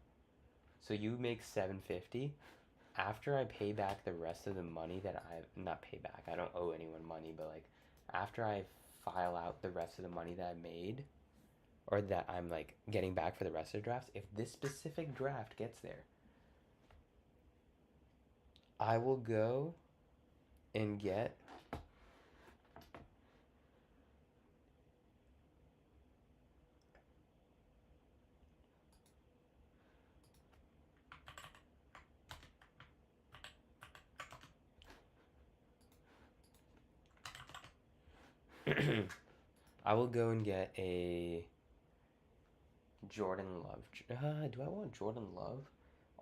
So you make 750. After I pay back the rest of the money that not pay back, I don't owe anyone money, but like after I file out the rest of the money that I made, or that I'm like getting back for the rest of the drafts, if this specific draft gets there, I will go and get I will go and get a Jordan Love. Do I want Jordan Love?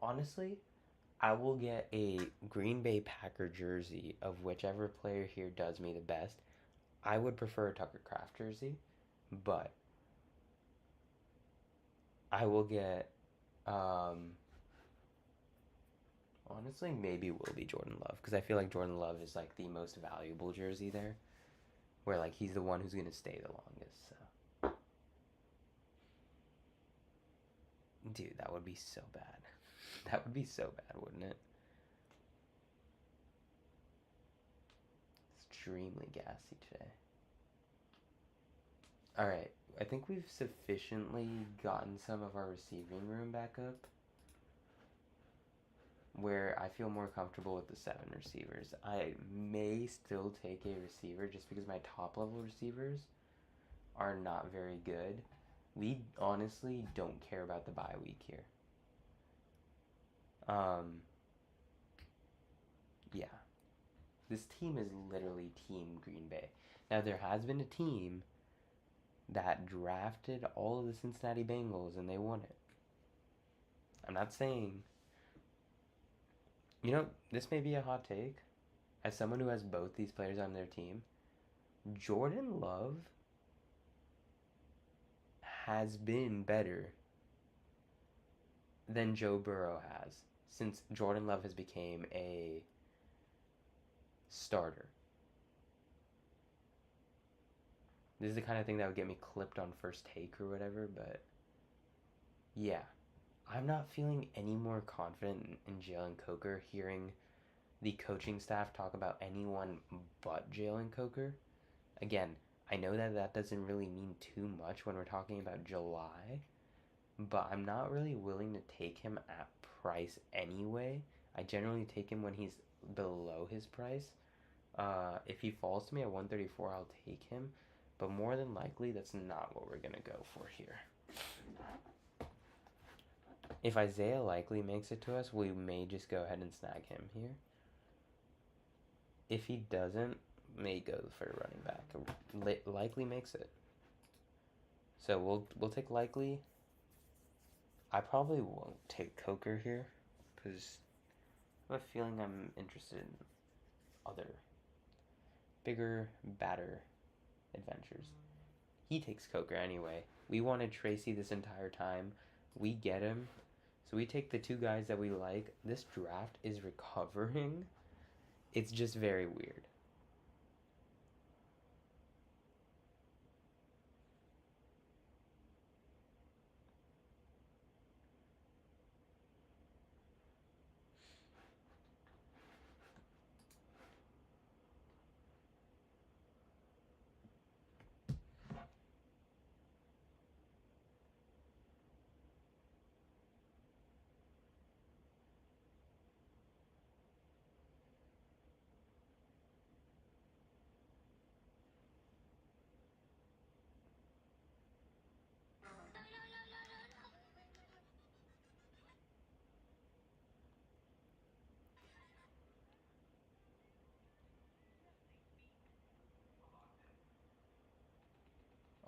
Honestly, I will get a Green Bay Packer jersey of whichever player here does me the best. I would prefer a Tucker Kraft jersey, but I will get, honestly, maybe will be Jordan Love, because I feel like Jordan Love is like the most valuable jersey there, where like he's the one who's going to stay the longest, so. Dude, that would be so bad. That would be so bad, wouldn't it? Extremely gassy today. Alright, I think we've sufficiently gotten some of our receiving room back up where I feel more comfortable with the 7 receivers. I may still take a receiver just because my top level receivers are not very good. We honestly don't care about the bye week here. Yeah. This team is literally Team Green Bay. Now, there has been a team that drafted all of the Cincinnati Bengals and they won it. I'm not saying... You know, this may be a hot take. As someone who has both these players on their team, Jordan Love has been better than Joe Burrow has since Jordan Love has became a starter. This is the kind of thing that would get me clipped on first take or whatever, but yeah. I'm not feeling any more confident in Jalen Coker hearing the coaching staff talk about anyone but Jalen Coker. Again, I know that that doesn't really mean too much when we're talking about July, but I'm not really willing to take him at price anyway. I generally take him when he's below his price. If he falls to me at 134, I'll take him, but more than likely, that's not what we're going to go for here. If Isaiah Likely makes it to us, we may just go ahead and snag him here. If he doesn't, may go for a running back. Likely makes it. So we'll take Likely. I probably won't take Coker here because I have a feeling I'm interested in other bigger, badder adventures. He takes Coker anyway. We wanted Tracy this entire time. We get him. So we take the 2 guys that we like. This draft is recovering. It's just very weird.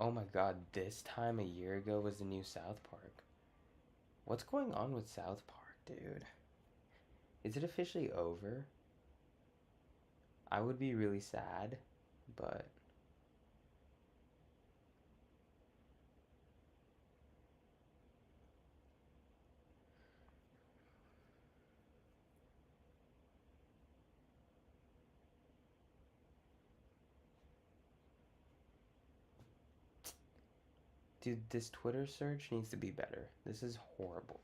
Oh my god, this time a year ago was the new South Park. What's going on with South Park, dude? Is it officially over? I would be really sad, but dude, this Twitter search needs to be better. This is horrible.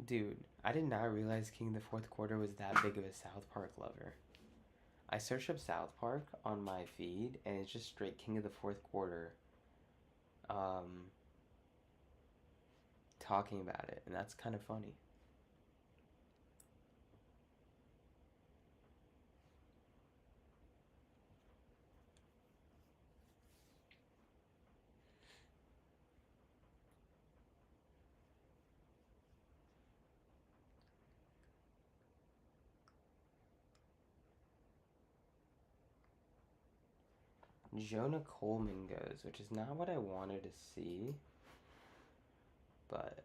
Dude, I did not realize King of the Fourth Quarter was that big of a South Park lover. I searched up South Park on my feed, and it's just straight King of the Fourth Quarter um, talking about it, and that's kind of funny. Jonah Coleman goes, which is not what I wanted to see, but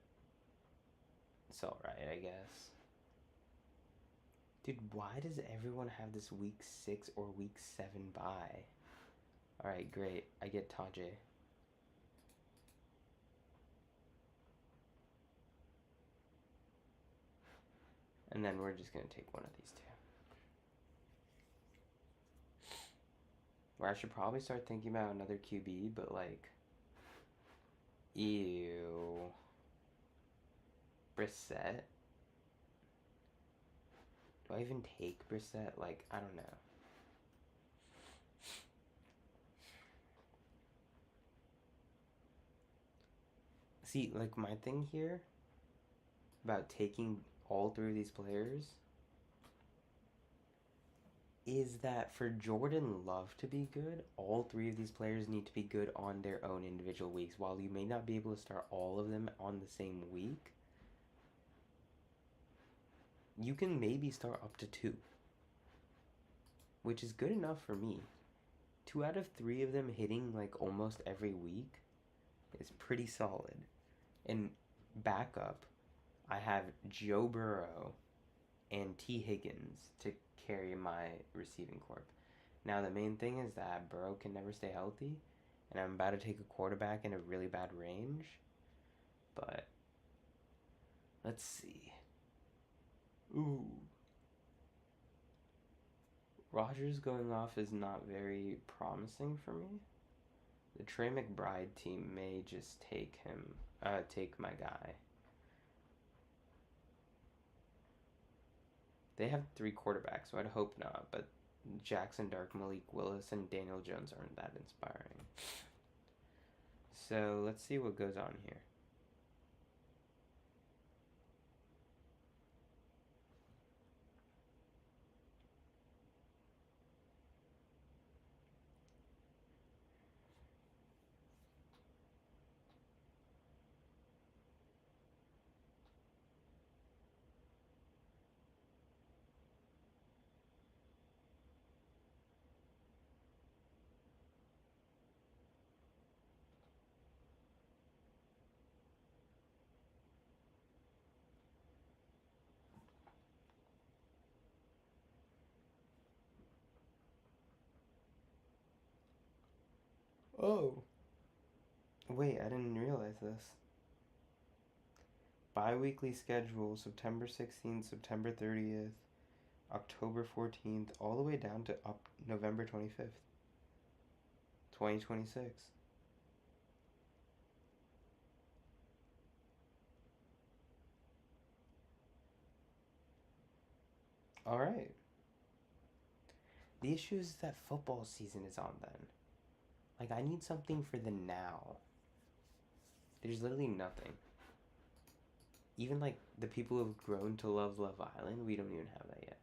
it's alright, I guess. Dude, why does everyone have this week 6 or week 7 bye? Alright, great. I get Tajay. And then we're just gonna take one of these two. Where I should probably start thinking about another QB, but like, ew. Brissett? Do I even take Brissett? Like, I don't know. See, like, my thing here about taking all three of these players is that for Jordan Love to be good, all three of these players need to be good on their own individual weeks. While you may not be able to start all of them on the same week, you can maybe start up to 2, which is good enough for me. 2 out of 3 of them hitting like almost every week is pretty solid. And backup, I have Joe Burrow and T. Higgins to carry my receiving corp. Now, the main thing is that Burrow can never stay healthy, and I'm about to take a quarterback in a really bad range. But let's see. Ooh. Rodgers going off is not very promising for me. The Trey McBride team may just take my guy. They have 3 quarterbacks, so I'd hope not, but Jackson Dart, Malik Willis, and Daniel Jones aren't that inspiring. So let's see what goes on here. Oh. Wait, I didn't realize this. Bi-weekly schedule, September 16th, September 30th, October 14th, all the way down to November 25th, 2026. All right. The issue is that football season is on then. Like, I need something for the now. There's literally nothing. Even, like, the people who have grown to love Love Island, we don't even have that yet.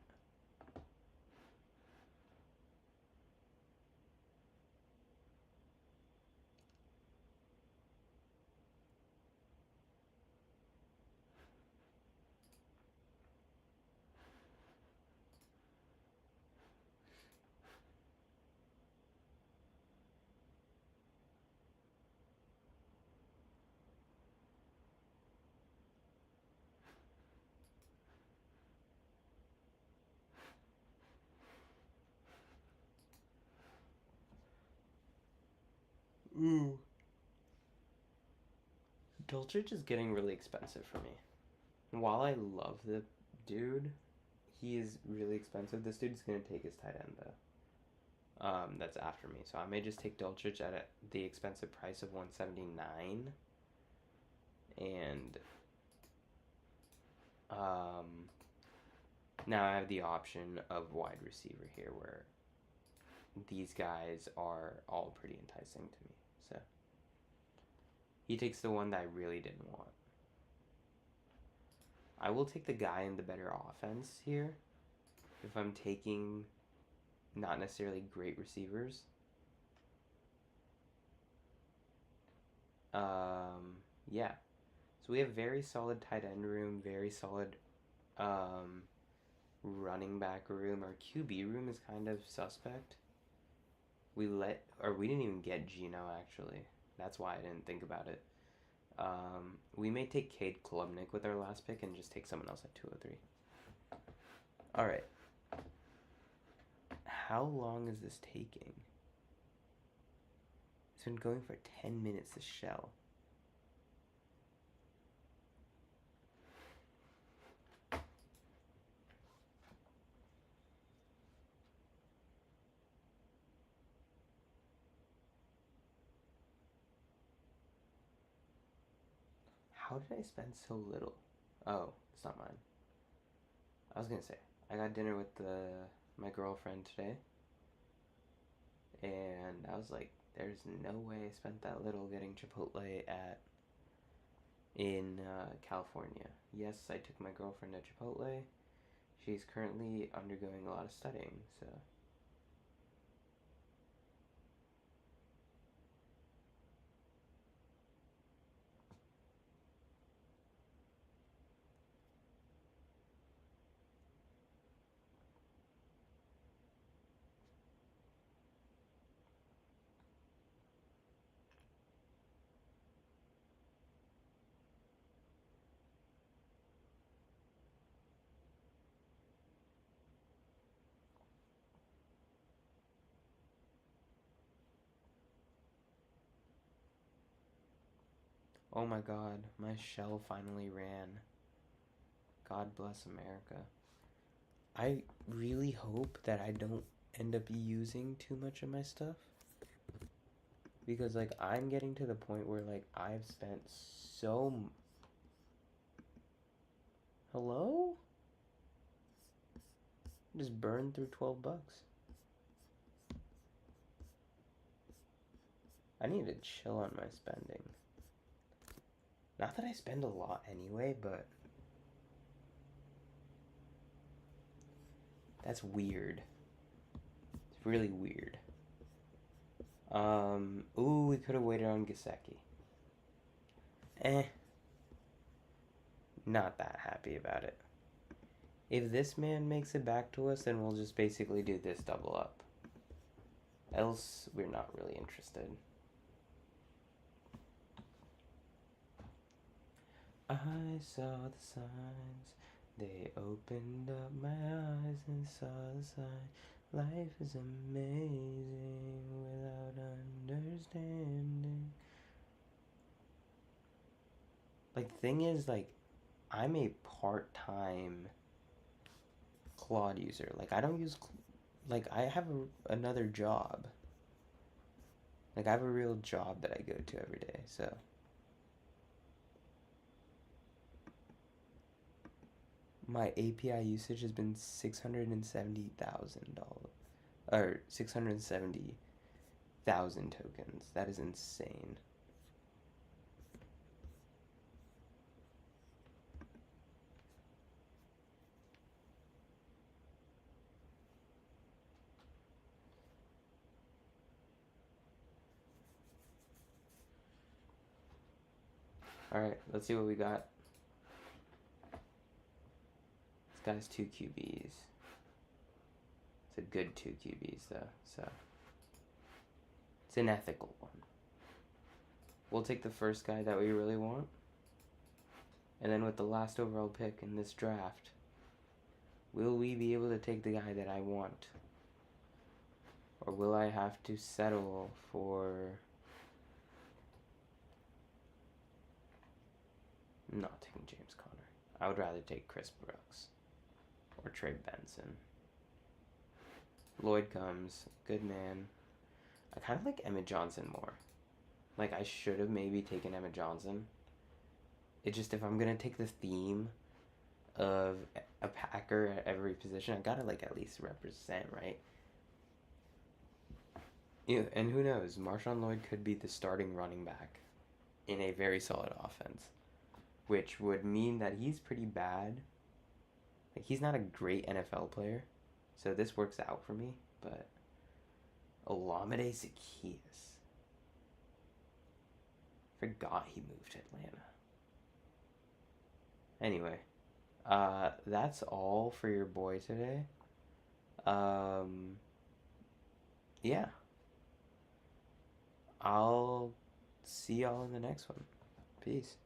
Ooh. Dulcich is getting really expensive for me. While I love the dude, he is really expensive. This dude's gonna take his tight end though. That's after me, so I may just take Dulcich at the expensive price of 179, and now I have the option of wide receiver here, where these guys are all pretty enticing to me. So he takes the one that I really didn't want. I will take the guy in the better offense here if I'm taking not necessarily great receivers. Yeah. So we have very solid tight end room, very solid running back room. Our QB room is kind of suspect. We didn't even get Gino actually. That's why I didn't think about it. We may take Cade Klubnik with our last pick and just take someone else at 203. All right. How long is this taking? It's been going for 10 minutes to shell. How did I spend so little? Oh, it's not mine. I was gonna say, I got dinner with my girlfriend today, and I was like, there's no way I spent that little getting Chipotle in California. Yes, I took my girlfriend to Chipotle. She's currently undergoing a lot of studying, so. Oh my god, my shell finally ran. God bless America. I really hope that I don't end up using too much of my stuff. Because, like, I'm getting to the point where, like, I've spent so... Hello? Just burned through 12 bucks. I need to chill on my spending. Not that I spend a lot anyway, but... That's weird. It's really weird. Ooh, we could have waited on Gesicki. Not that happy about it. If this man makes it back to us, then we'll just basically do this double up. Else, we're not really interested. I saw the signs. They opened up my eyes and saw the sign. Life is amazing without understanding. Like, the thing is, like, I'm a part-time Claude user. Like, I don't use, like, I have another job. Like, I have a real job that I go to every day, so. My API usage has been $670,000. Or 670,000 tokens. That is insane. Alright, let's see what we got. This guy's 2 QBs. It's a good 2 QBs though, so. It's an ethical one. We'll take the first guy that we really want. And then with the last overall pick in this draft, will we be able to take the guy that I want? Or will I have to settle for... I'm not taking James Conner. I would rather take Chris Brooks. Or Trey Benson. Lloyd comes. Good man. I kind of like Emmett Johnson more. Like, I should have maybe taken Emmett Johnson. It just, if I'm going to take the theme of a Packer at every position, I gotta, like, at least represent, right? Yeah, and who knows? Marshawn Lloyd could be the starting running back in a very solid offense, which would mean that he's pretty bad. Like, he's not a great NFL player, so this works out for me, but Olamide Zaccheaus. Forgot he moved to Atlanta. Anyway, that's all for your boy today. Yeah. I'll see y'all in the next one. Peace.